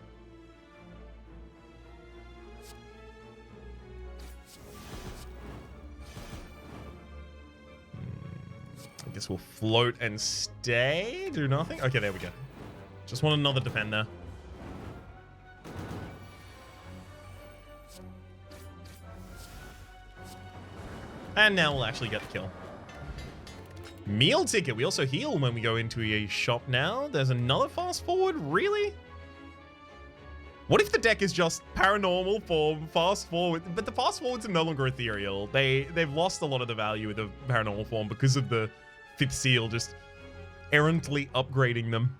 I guess we'll float and stay. Do nothing. Okay, there we go. Just want another defender. And now we'll actually get the kill. Meal ticket. We also heal when we go into a shop now. There's another fast forward. Really? What if the deck is just paranormal form, fast forward? But the fast forwards are no longer ethereal. They've lost a lot of the value of the paranormal form because of the Fifth Seal just errantly upgrading them.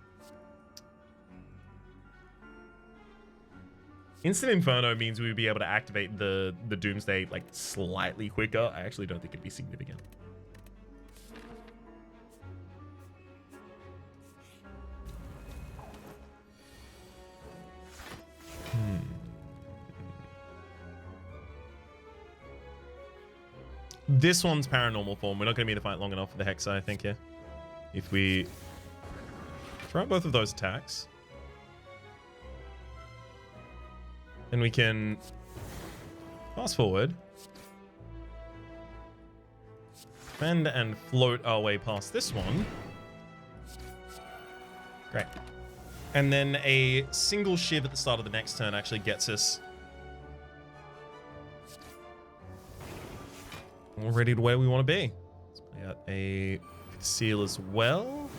Instant Inferno means we would be able to activate the Doomsday like slightly quicker. I actually don't think it'd be significant. This one's paranormal form. We're not going to be in the fight long enough for the Hexa, I think, here. If we throw out both of those attacks, then we can fast forward, defend, and float our way past this one. Great. And then a single shiv at the start of the next turn actually gets us already to where we want to be. Let's play out a seal as well.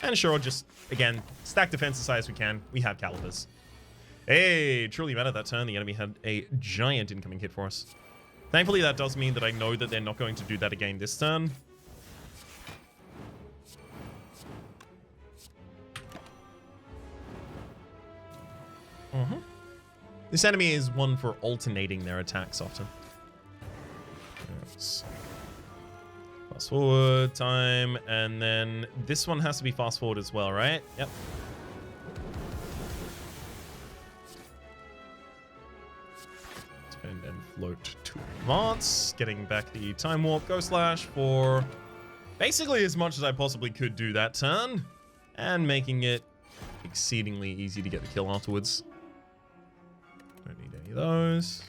And sure, just, again, stack defense as high as we can. We have calibers. Hey, truly mattered that turn. The enemy had a giant incoming hit for us. Thankfully, that does mean that I know that they're not going to do that again this turn. This enemy is one for alternating their attacks often. Yes. Fast forward time, and then this one has to be fast forward as well, right? Yep. Defend and float to advance, getting back the time warp, go slash for basically as much as I possibly could do that turn, and making it exceedingly easy to get the kill afterwards. Don't need any of those.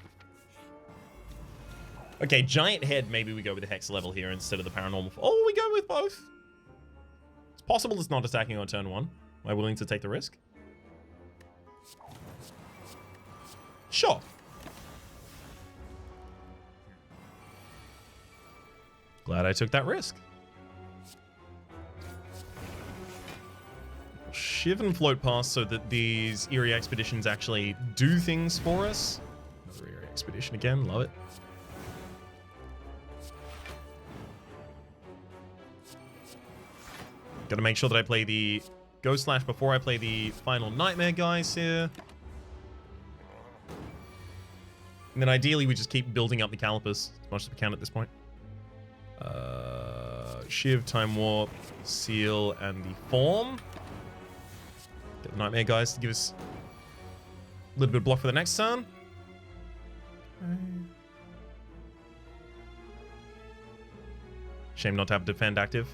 Okay, giant head. Maybe we go with the Hex level here instead of the paranormal. Oh, we go with both. It's possible it's not attacking on turn 1. Am I willing to take the risk? Sure. Glad I took that risk. Shiv and float past so that these Eerie Expeditions actually do things for us. Another Eerie Expedition again, love it. Gotta make sure that I play the Ghost Slash before I play the final Nightmare guys here. And then ideally we just keep building up the calipers as much as we can at this point. Shiv, Time Warp, Seal, and the Form. Get the Nightmare guys to give us a little bit of block for the next turn. Shame not to have Defend active.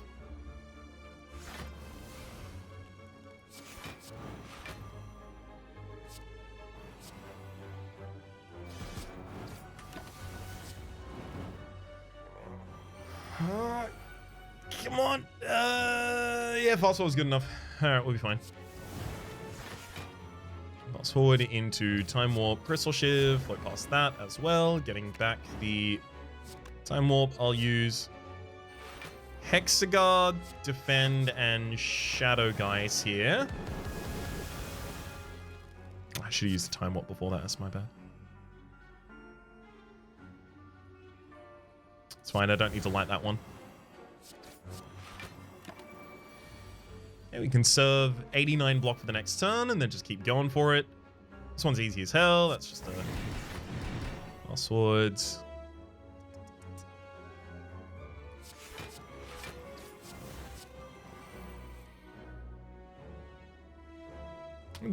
Come on. Yeah, fast forward is good enough. Alright, we'll be fine. Fast forward into Time Warp, Crystal Shiv, float past that as well. Getting back the Time Warp, I'll use Hexagard, Defend, and Shadow Guys here. I should have used the Time Warp before that, that's my bad. It's fine, I don't need to light that one. Yeah, we can serve 89 block for the next turn and then just keep going for it. This one's easy as hell. That's just a... Our swords.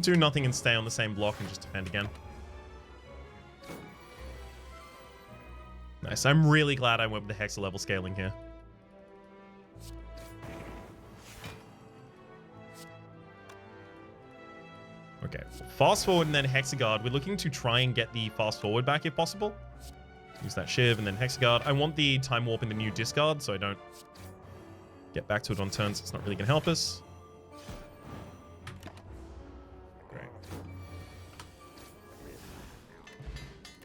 Do nothing and stay on the same block and just defend again. Nice. I'm really glad I went with the hexa level scaling here. Okay, fast forward and then Hexagard. We're looking to try and get the fast forward back if possible. Use that Shiv and then Hexagard. I want the Time Warp in the new discard so I don't get back to it on turns. It's not really going to help us. Great.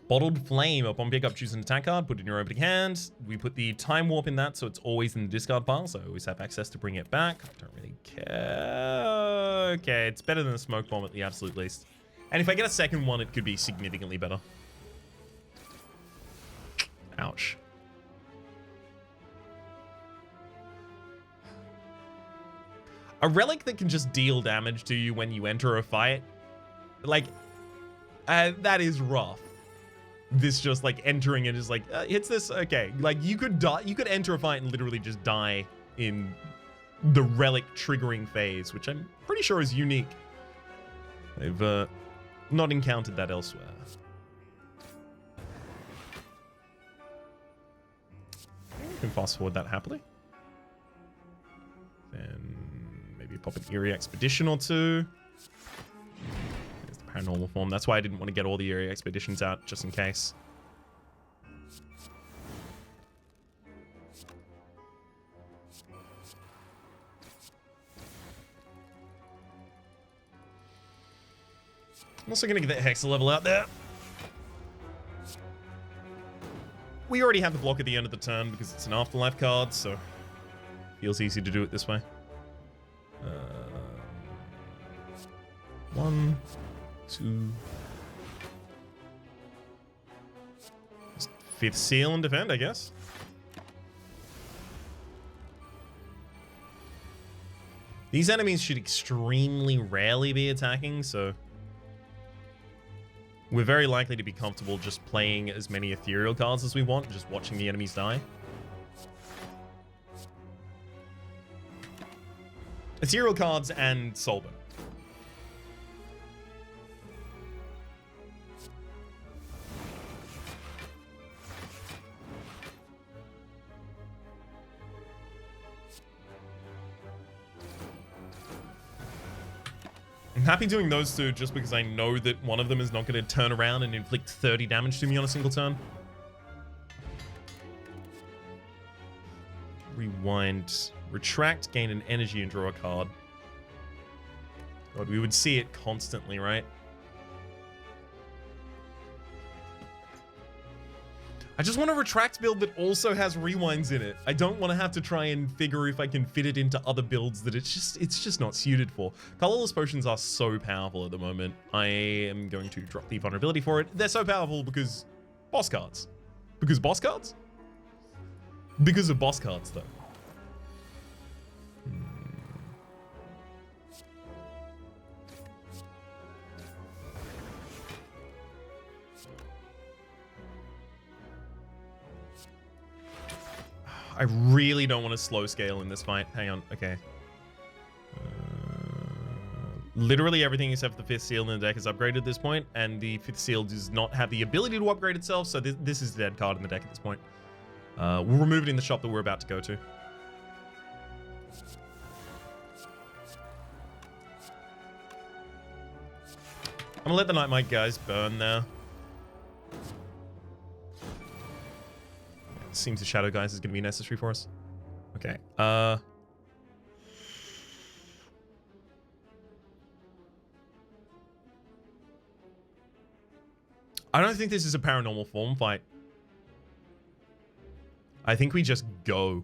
Bottled Flame. Upon pickup, choose an attack card, put it in your opening hand. We put the Time Warp in that so it's always in the discard pile, so I always have access to bring it back. I don't really care. Okay, it's better than a Smoke Bomb at the absolute least. And if I get a second one, it could be significantly better. Ouch. A relic that can just deal damage to you when you enter a fight, like, that is rough. This just like entering it is like, hits this, okay. Like you could die, you could enter a fight and literally just die in the relic triggering phase, which I'm pretty sure is unique. I've not encountered that elsewhere. We can fast forward that happily. Then maybe pop an Eerie Expedition or two. There's the Paranormal Form. That's why I didn't want to get all the Eerie Expeditions out, just in case. I'm also going to get that Hexa level out there. We already have the block at the end of the turn because it's an Afterlife card, so feels easy to do it this way. 1, 2. Just 5th Seal and defend, I guess. These enemies should extremely rarely be attacking, so we're very likely to be comfortable just playing as many ethereal cards as we want, just watching the enemies die. Ethereal cards and Soulburn. I'm happy doing those two just because I know that one of them is not going to turn around and inflict 30 damage to me on a single turn. Rewind. Retract, gain an energy and draw a card. God, we would see it constantly, right? I just want a retract build that also has rewinds in it. I don't want to have to try and figure if I can fit it into other builds that it's just not suited for. Colorless potions are so powerful at the moment. I am going to drop the vulnerability for it. They're so powerful because boss cards. Because boss cards? Because of boss cards, though. I really don't want to slow scale in this fight. Hang on. Okay. Literally everything except for the 5th seal in the deck is upgraded at this point, and the 5th seal does not have the ability to upgrade itself, so this is the dead card in the deck at this point. We'll remove it in the shop that we're about to go to. I'm gonna let the Nightmite guys burn there. Seems the Shadow guys is going to be necessary for us. Okay. I don't think this is a paranormal form fight. I think we just go.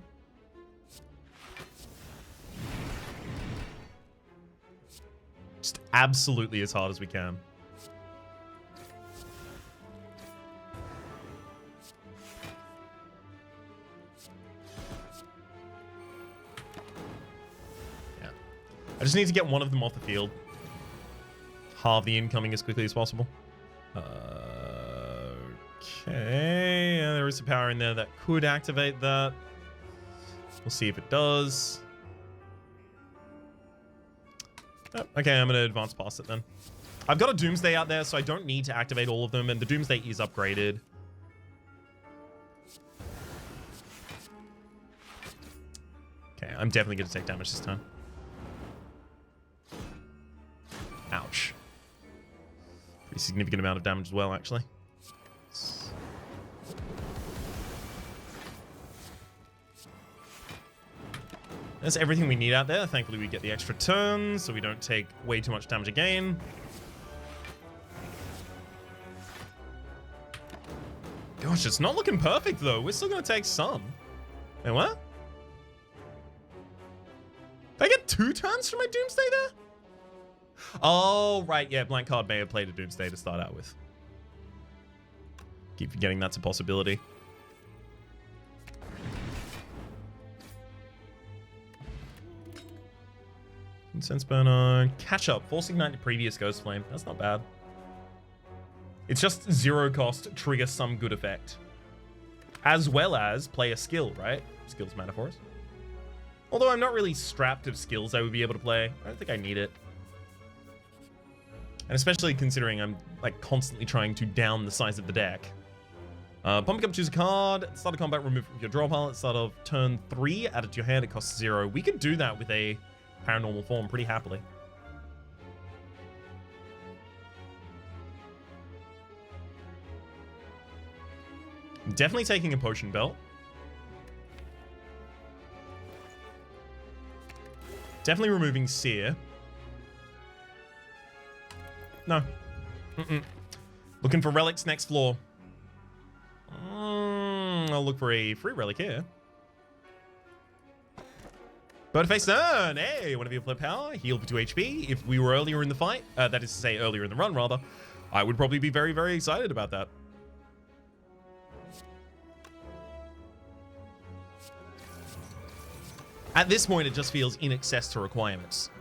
Just absolutely as hard as we can. I just need to get one of them off the field. Halve the incoming as quickly as possible. Okay. Yeah, there is some power in there that could activate that. We'll see if it does. Oh, okay, I'm going to advance past it then. I've got a Doomsday out there, so I don't need to activate all of them, and the Doomsday is upgraded. Okay, I'm definitely going to take damage this time. Ouch. Pretty significant amount of damage as well, actually. That's everything we need out there. Thankfully, we get the extra turn, so we don't take way too much damage again. Gosh, it's not looking perfect, though. We're still going to take some. Wait, what? Did I get 2 turns from my Doomsday there? Oh, right. Yeah, blank card may have played a Doomsday to start out with. Keep forgetting that's a possibility. Incense Burner. Catch up. Force Ignite the previous Ghost Flame. That's not bad. It's just 0 cost, trigger some good effect. As well as play a skill, right? Skills matter for us. Although I'm not really strapped of skills I would be able to play. I don't think I need it. And especially considering I'm like constantly trying to down the size of the deck. Pumping up, choose a card. At start of combat, remove from your draw pile. At start of turn 3, add it to your hand. It costs 0. We could do that with a paranormal form pretty happily. I'm definitely taking a potion belt. Definitely removing Seer. No. Looking for relics next floor. I'll look for a free relic here. Bird face turn. Hey, one of you flip power. Heal for 2 HP. If we were earlier in the fight, that is to say earlier in the run, rather, I would probably be very, very excited about that. At this point, it just feels in excess to requirements.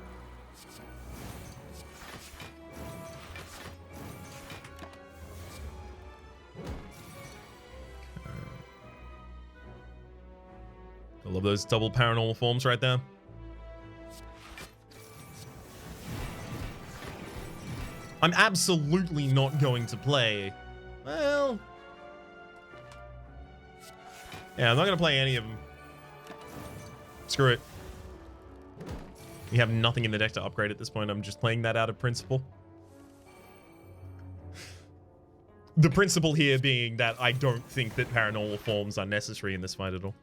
I love those double paranormal forms right there. I'm absolutely not going to play. Well, yeah, I'm not going to play any of them. Screw it. We have nothing in the deck to upgrade at this point. I'm just playing that out of principle. The principle here being that I don't think that paranormal forms are necessary in this fight at all.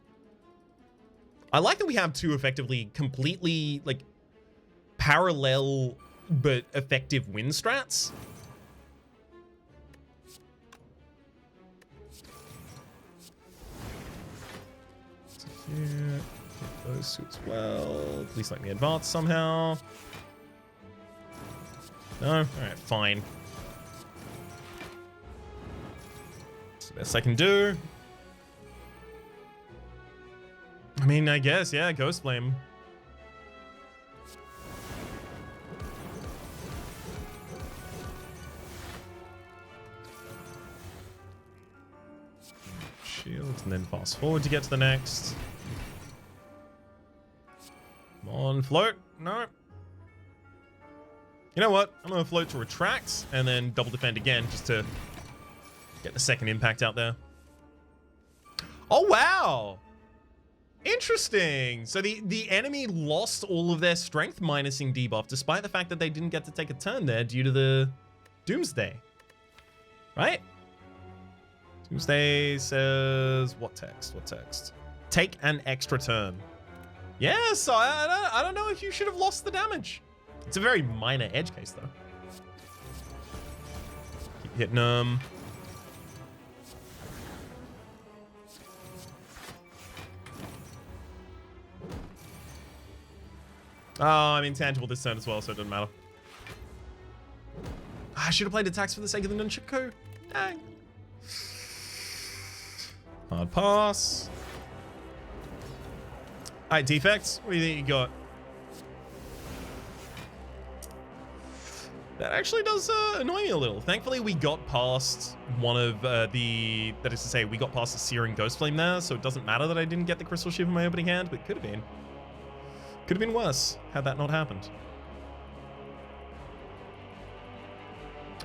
I like that we have 2 effectively completely, like, parallel but effective win strats. Yeah, get those two as well. Please let me advance somehow. No? Alright, fine. That's the best I can do. I mean, I guess, yeah, Ghost Flame. Shields, and then fast forward to get to the next. Come on, float. No. You know what? I'm going to float to retract, and then double defend again, just to get the second impact out there. Oh, wow! Interesting. So the enemy lost all of their strength minusing debuff, despite the fact that they didn't get to take a turn there due to the Doomsday. Right? Doomsday says... What text? What text? Take an extra turn. Yeah, so I don't know if you should have lost the damage. It's a very minor edge case, though. Keep hitting them. Oh, I'm intangible this turn as well, so it doesn't matter. I should have played attacks for the sake of the Nunchaku. Dang. Hard pass. Alright, defects. What do you think you got? That actually does annoy me a little. Thankfully, we got past one of that is to say, we got past the Searing Ghost Flame there, so it doesn't matter that I didn't get the Crystal Shiv in my opening hand, but it could have been. Could have been worse had that not happened.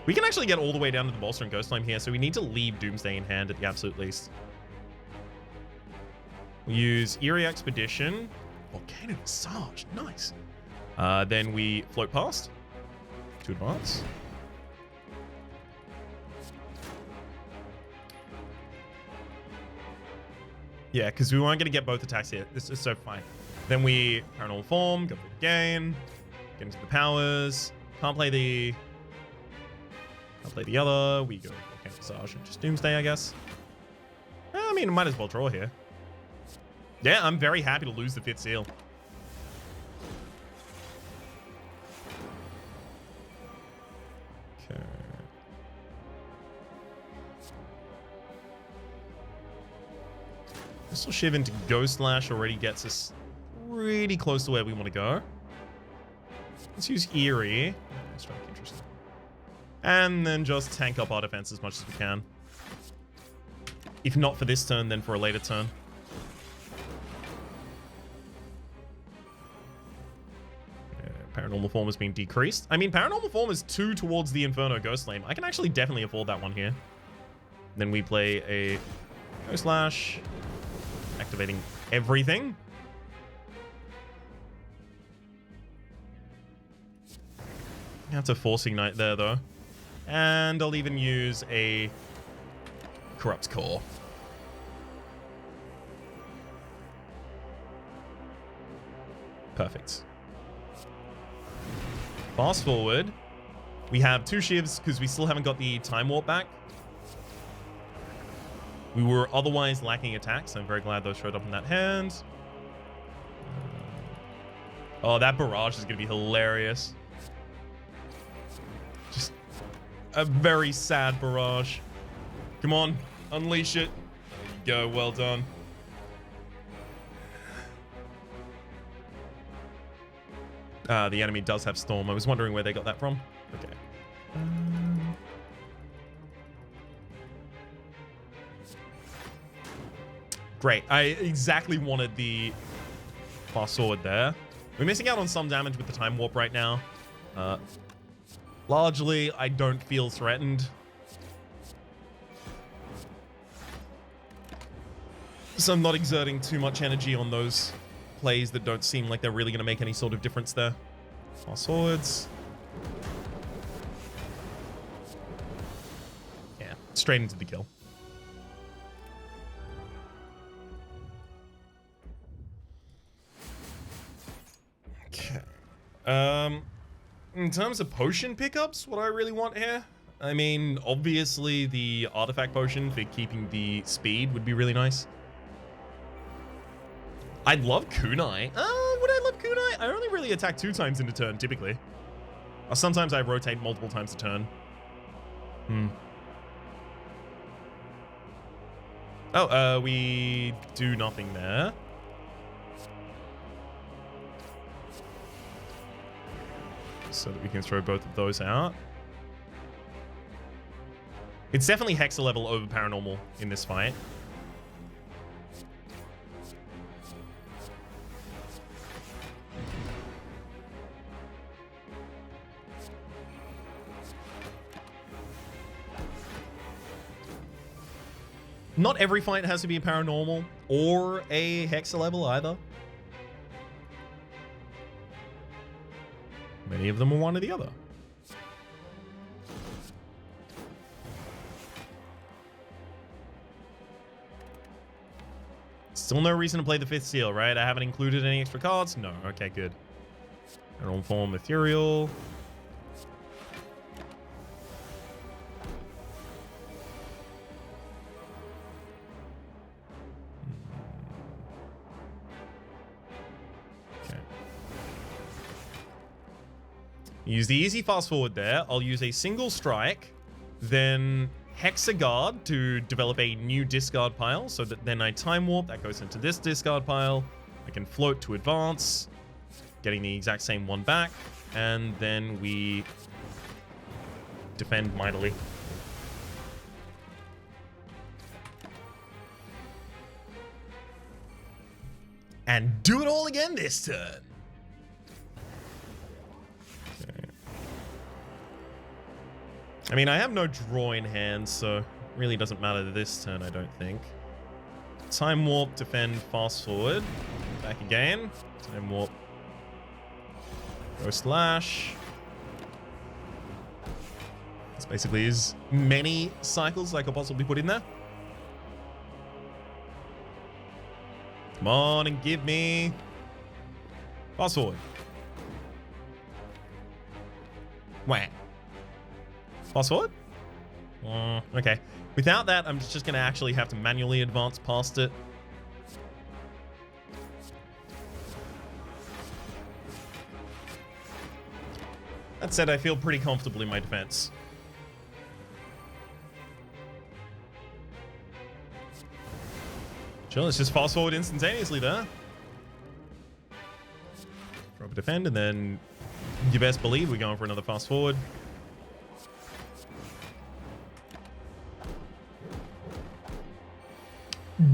We can actually get all the way down to the Bolster and Ghost Flame here, so we need to leave Doomsday in hand at the absolute least. We'll use Eerie Expedition. Volcano Massage, nice. Then we float past to advance. Yeah, because we weren't going to get both attacks here. This is so fine. Then we Paranormal Form, go for the gain, get into the powers. Can't play the other. We go Volcano Massage and just Doomsday, I guess. I mean, I might as well draw here. Yeah, I'm very happy to lose the 5th seal. Okay. Crystal Shiv into Ghost Lash already gets us really close to where we want to go. Let's use Eerie. Strike, interesting. And then just tank up our defense as much as we can. If not for this turn, then for a later turn. Paranormal Form has been decreased. I mean, Paranormal Form is 2 towards the Inferno Ghost Flame. I can actually definitely afford that one here. Then we play a Ghost Lash, activating everything. I have to Force Ignite there, though. And I'll even use a Corrupt Core. Perfect. Fast forward. We have 2 Shivs because we still haven't got the Time Warp back. We were otherwise lacking attacks. I'm very glad those showed up in that hand. Oh, that barrage is going to be hilarious. Just a very sad barrage. Come on, unleash it. There you go, well done. The enemy does have Storm. I was wondering where they got that from. Okay. Great. I exactly wanted the fast sword there. We're missing out on some damage with the Time Warp right now. Largely, I don't feel threatened. So I'm not exerting too much energy on those plays that don't seem like they're really going to make any sort of difference there. Fast swords. Yeah, straight into the kill. Okay. In terms of potion pickups, what I really want here, I mean, obviously the artifact potion for keeping the speed would be really nice. I love kunai. Would I love kunai? I only really attack 2 times in a turn, typically. Or sometimes I rotate multiple times a turn. Oh, we do nothing there. So that we can throw both of those out. It's definitely Hexa level over Paranormal in this fight. Not every fight has to be a Paranormal or a Hexa level either. Many of them are one or the other. Still no reason to play the 5th seal, right? I haven't included any extra cards? No. Okay, good. Paranormal form, ethereal. Okay. Use the easy fast forward there. I'll use a single strike, then Hexagard to develop a new discard pile, so that then I time warp, that goes into this discard pile. I can float to advance, getting the exact same one back, and then we defend mightily. And do it all again this turn. I mean, I have no draw in hand, so it really doesn't matter this turn, I don't think. Time warp, defend, fast forward. Back again. Time warp. Go slash. That's basically as many cycles as I could possibly put in there. Come on and give me fast forward. Wham. Fast forward? Okay. Without that, I'm just going to actually have to manually advance past it. That said, I feel pretty comfortable in my defense. Sure, let's just fast forward instantaneously there. Drop a defend, and then you best believe we're going for another fast forward.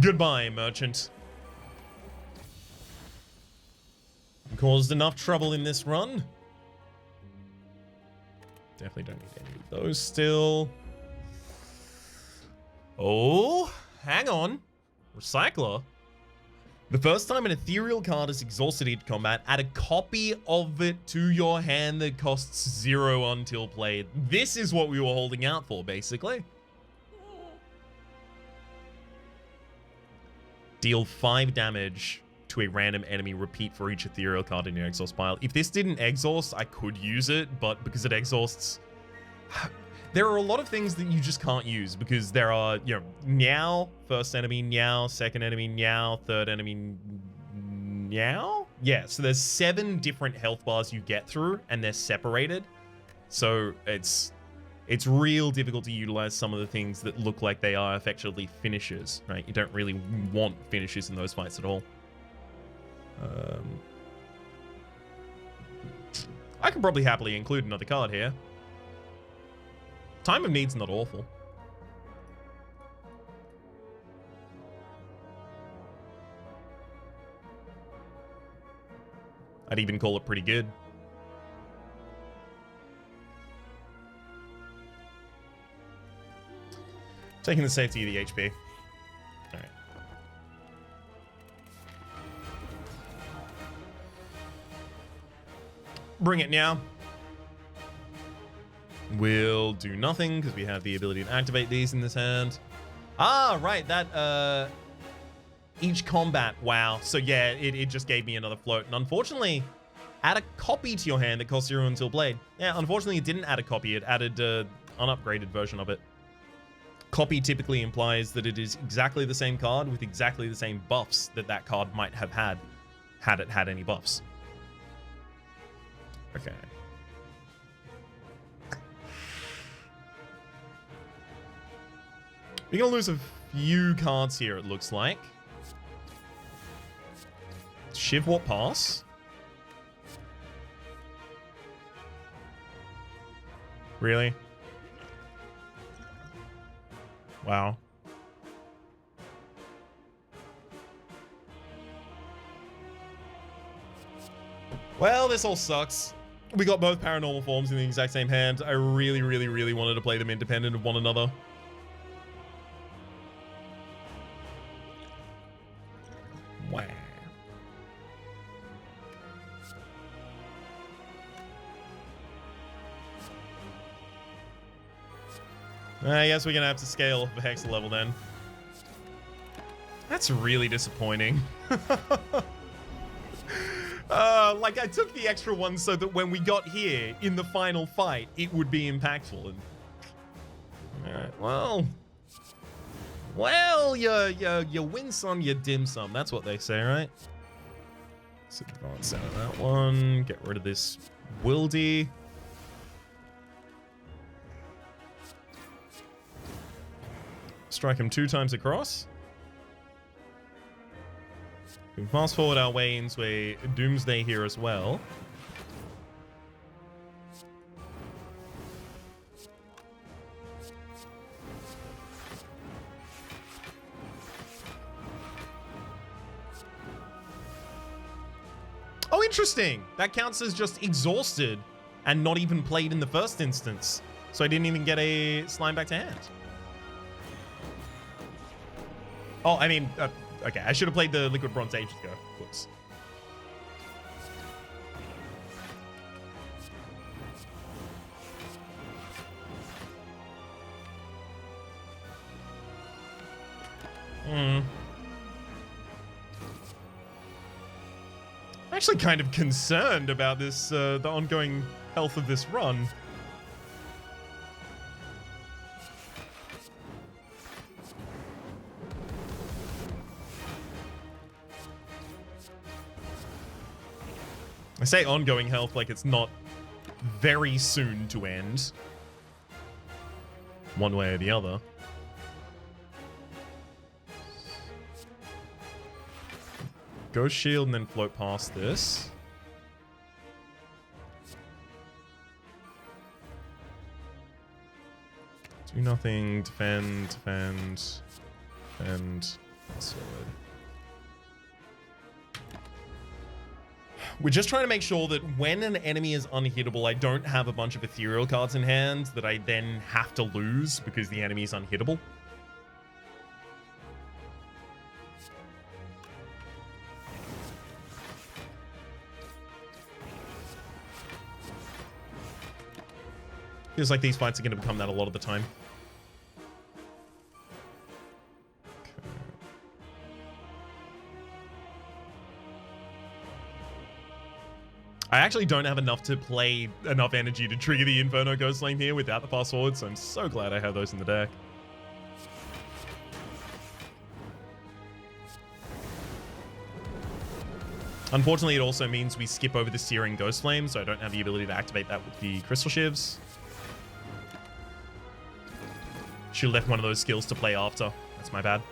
Goodbye, merchant. Caused enough trouble in this run. Definitely don't need any of those still. Oh, hang on. Recycler. The first time an ethereal card is exhausted in combat, add a copy of it to your hand that costs 0 until played. This is what we were holding out for, basically. Deal 5 damage to a random enemy, repeat for each ethereal card in your exhaust pile. If this didn't exhaust, I could use it, but because it exhausts... There are a lot of things that you just can't use because there are, you know, Meow, first enemy, Meow, second enemy, Meow, third enemy, Meow? Yeah, so there's 7 different health bars you get through, and they're separated. So it's real difficult to utilize some of the things that look like they are effectively finishes, right? You don't really want finishes in those fights at all. I could probably happily include another card here. Time of Need's not awful. I'd even call it pretty good. Taking the safety of the HP. Alright. Bring it now. We'll do nothing because we have the ability to activate these in this hand. Ah, right. That, each combat. Wow. So yeah, it just gave me another float. And unfortunately, add a copy to your hand that costs 0 until played. Yeah, unfortunately, it didn't add a copy. It added an unupgraded version of it. Copy typically implies that it is exactly the same card with exactly the same buffs that that card might have had it had any buffs. Okay. We're going to lose a few cards here, it looks like. Shivwart pass. Really? Wow. Well, this all sucks. We got both paranormal forms in the exact same hand. I really, really, really wanted to play them independent of one another. Wow. I guess we're gonna have to scale up the hex level then. That's really disappointing. Like, I took the extra one so that when we got here in the final fight, it would be impactful. And alright, well, you win some, you dim some. That's what they say, right? So advance out of that one. Get rid of this wildy. Strike him 2 times across. We can fast forward our way into a Doomsday here as well. Oh, interesting. That counts as just exhausted and not even played in the first instance. So I didn't even get a slime back to hand. Oh, I mean, okay, I should have played the Liquid Bronze ages ago. Whoops. I'm actually kind of concerned about this, the ongoing health of this run. I say ongoing health like it's not very soon to end. One way or the other. Ghost Shield and then float past this. Do nothing, defend, defend, defend, solid. We're just trying to make sure that when an enemy is unhittable, I don't have a bunch of ethereal cards in hand that I then have to lose because the enemy is unhittable. Feels like these fights are going to become that a lot of the time. I actually don't have enough to play enough energy to trigger the Inferno Ghost Flame here without the fast forward, so I'm so glad I have those in the deck. Unfortunately, it also means we skip over the Searing Ghost Flame, so I don't have the ability to activate that with the Crystal Shivs. Should have left one of those skills to play after. That's my bad.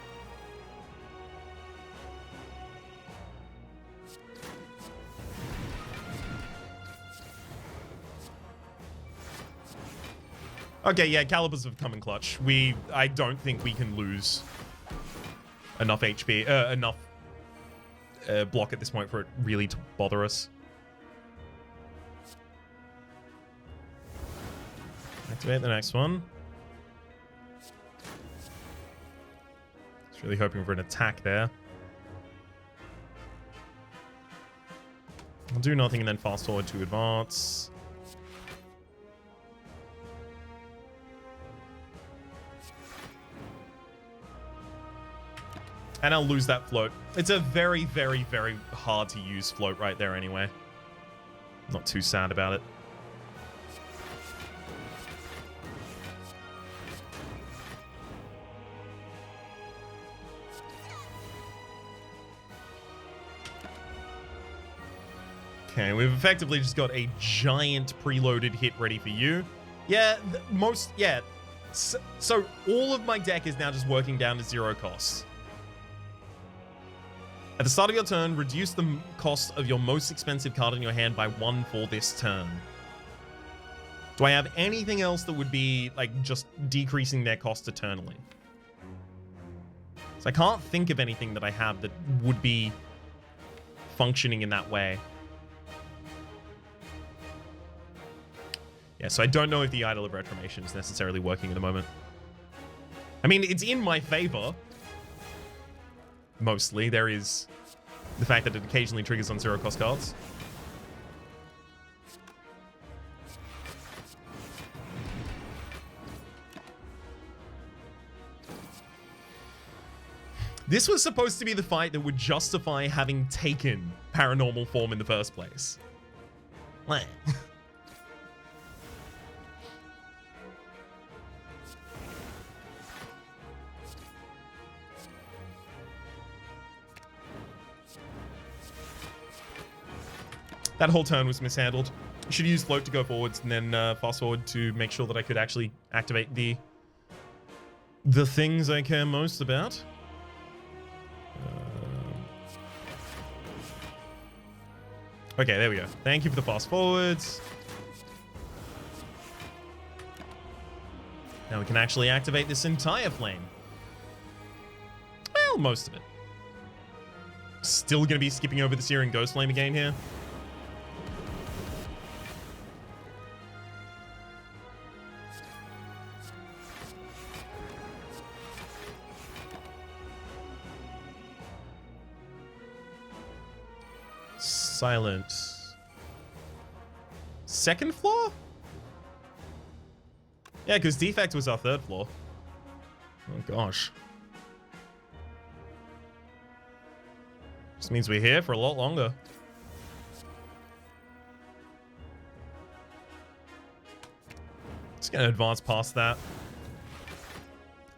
Okay, yeah, Calibers have come in clutch. I don't think we can lose enough HP, enough block at this point for it really to bother us. Activate the next one. Just really hoping for an attack there. I'll do nothing and then fast forward to advance. And I'll lose that float. It's a very, very, very hard to use float right there anyway. Not too sad about it. Okay, we've effectively just got a giant preloaded hit ready for you. Yeah, So all of my deck is now just working down to 0 costs. At the start of your turn, reduce the cost of your most expensive card in your hand by 1 for this turn. Do I have anything else that would be, like, just decreasing their cost eternally? So I can't think of anything that I have that would be functioning in that way. Yeah, so I don't know if the Idol of Retromation is necessarily working at the moment. I mean, it's in my favor. Mostly. There is the fact that it occasionally triggers on 0-cost cards. This was supposed to be the fight that would justify having taken paranormal form in the first place. That whole turn was mishandled. Should use float to go forwards and then fast forward to make sure that I could actually activate the things I care most about. Okay, there we go. Thank you for the fast forwards. Now we can actually activate this entire flame. Well, most of it. Still going to be skipping over the Searing Ghost Flame again here. Silence. Second floor? Yeah, because Defect was our 3rd floor. Oh, gosh. This means we're here for a lot longer. Just gonna advance past that.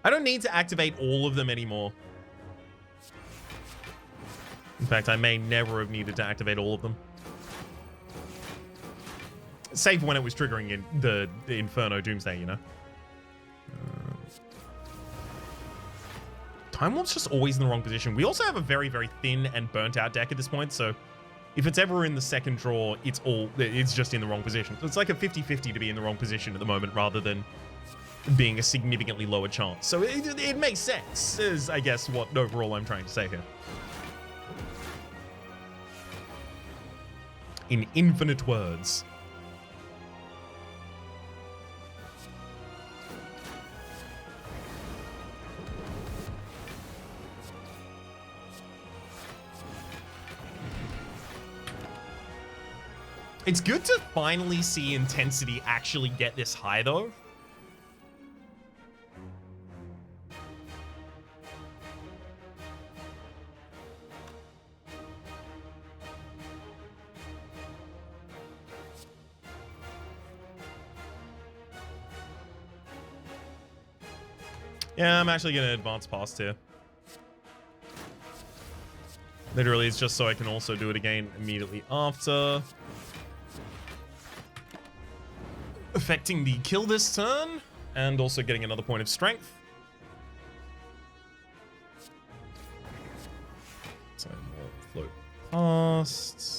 I don't need to activate all of them anymore. In fact, I may never have needed to activate all of them. Save when it was triggering in the Inferno Doomsday, you know? Time Warp's just always in the wrong position. We also have a very, very thin and burnt out deck at this point, so if it's ever in the second draw, it's just in the wrong position. So it's like a 50-50 to be in the wrong position at the moment rather than being a significantly lower chance. So it makes sense, is, I guess, what overall I'm trying to say here. In infinite words. It's good to finally see intensity actually get this high, though. Yeah, I'm actually going to advance past here. Literally, it's just so I can also do it again immediately after. Affecting the kill this turn, and also getting another point of strength. So we'll float past.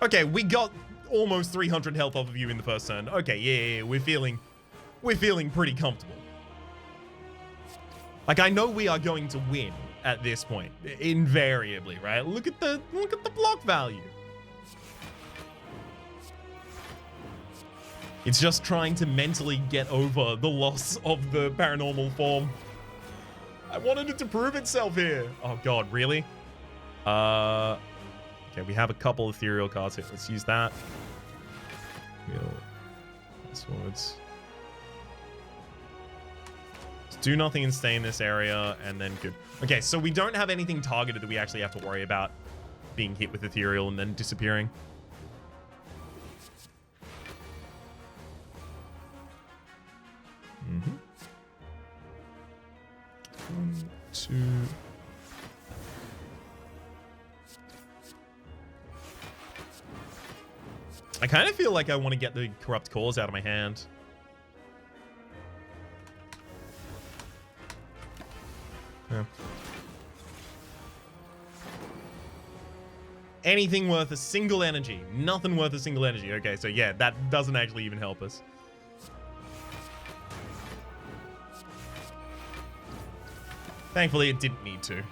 Okay, we got almost 300 health off of you in the first turn. Okay, yeah, we're feeling pretty comfortable. Like, I know we are going to win at this point, invariably, right? Look at the block value. It's just trying to mentally get over the loss of the paranormal form. I wanted it to prove itself here. Oh god, really? Okay, we have a couple ethereal cards here. Let's use that. Swords. Let's do nothing and stay in this area, and then good. Okay, so we don't have anything targeted that we actually have to worry about being hit with ethereal and then disappearing. Mm-hmm. 1, 2. I kind of feel like I want to get the corrupt cores out of my hand. Yeah. Anything worth a single energy. Nothing worth a single energy. Okay, so yeah, that doesn't actually even help us. Thankfully, it didn't need to.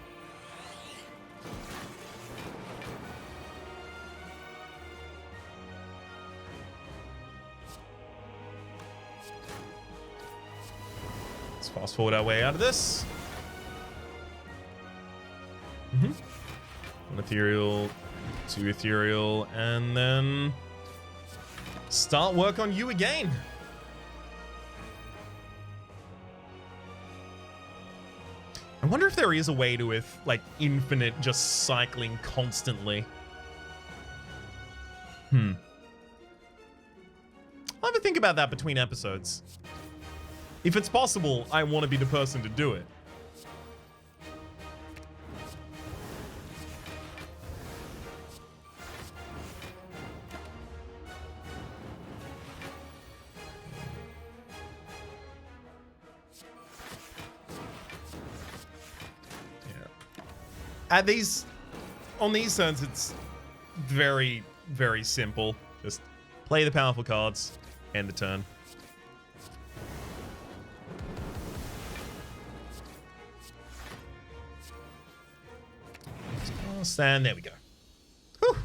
Let's fast forward our way out of this. One ethereal, 2 ethereal, and then start work on you again. I wonder if there is a way to, with like infinite just cycling constantly. I'll have to think about that between episodes. If it's possible, I want to be the person to do it. On these turns, it's very, very simple. Just play the powerful cards, end the turn. And there we go. Whew.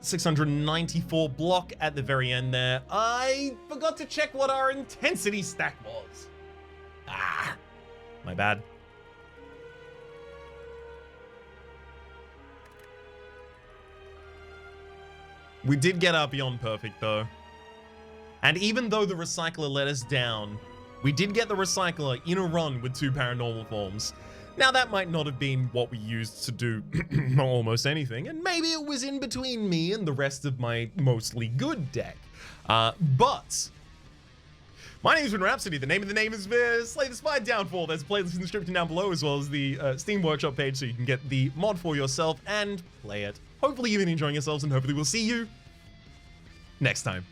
694 block at the very end there. I forgot to check what our intensity stack was. Ah, my bad. We did get our beyond perfect though. And even though the recycler let us down, we did get the recycler in a run with 2 paranormal forms. Now that might not have been what we used to do almost anything, and maybe it was in between me and the rest of my mostly good deck. But my name is Rhapsody. The name of the name is Slay the Spire Downfall. There's a playlist in the description down below, as well as the Steam Workshop page, so you can get the mod for yourself and play it. Hopefully you've been enjoying yourselves, and hopefully we'll see you next time.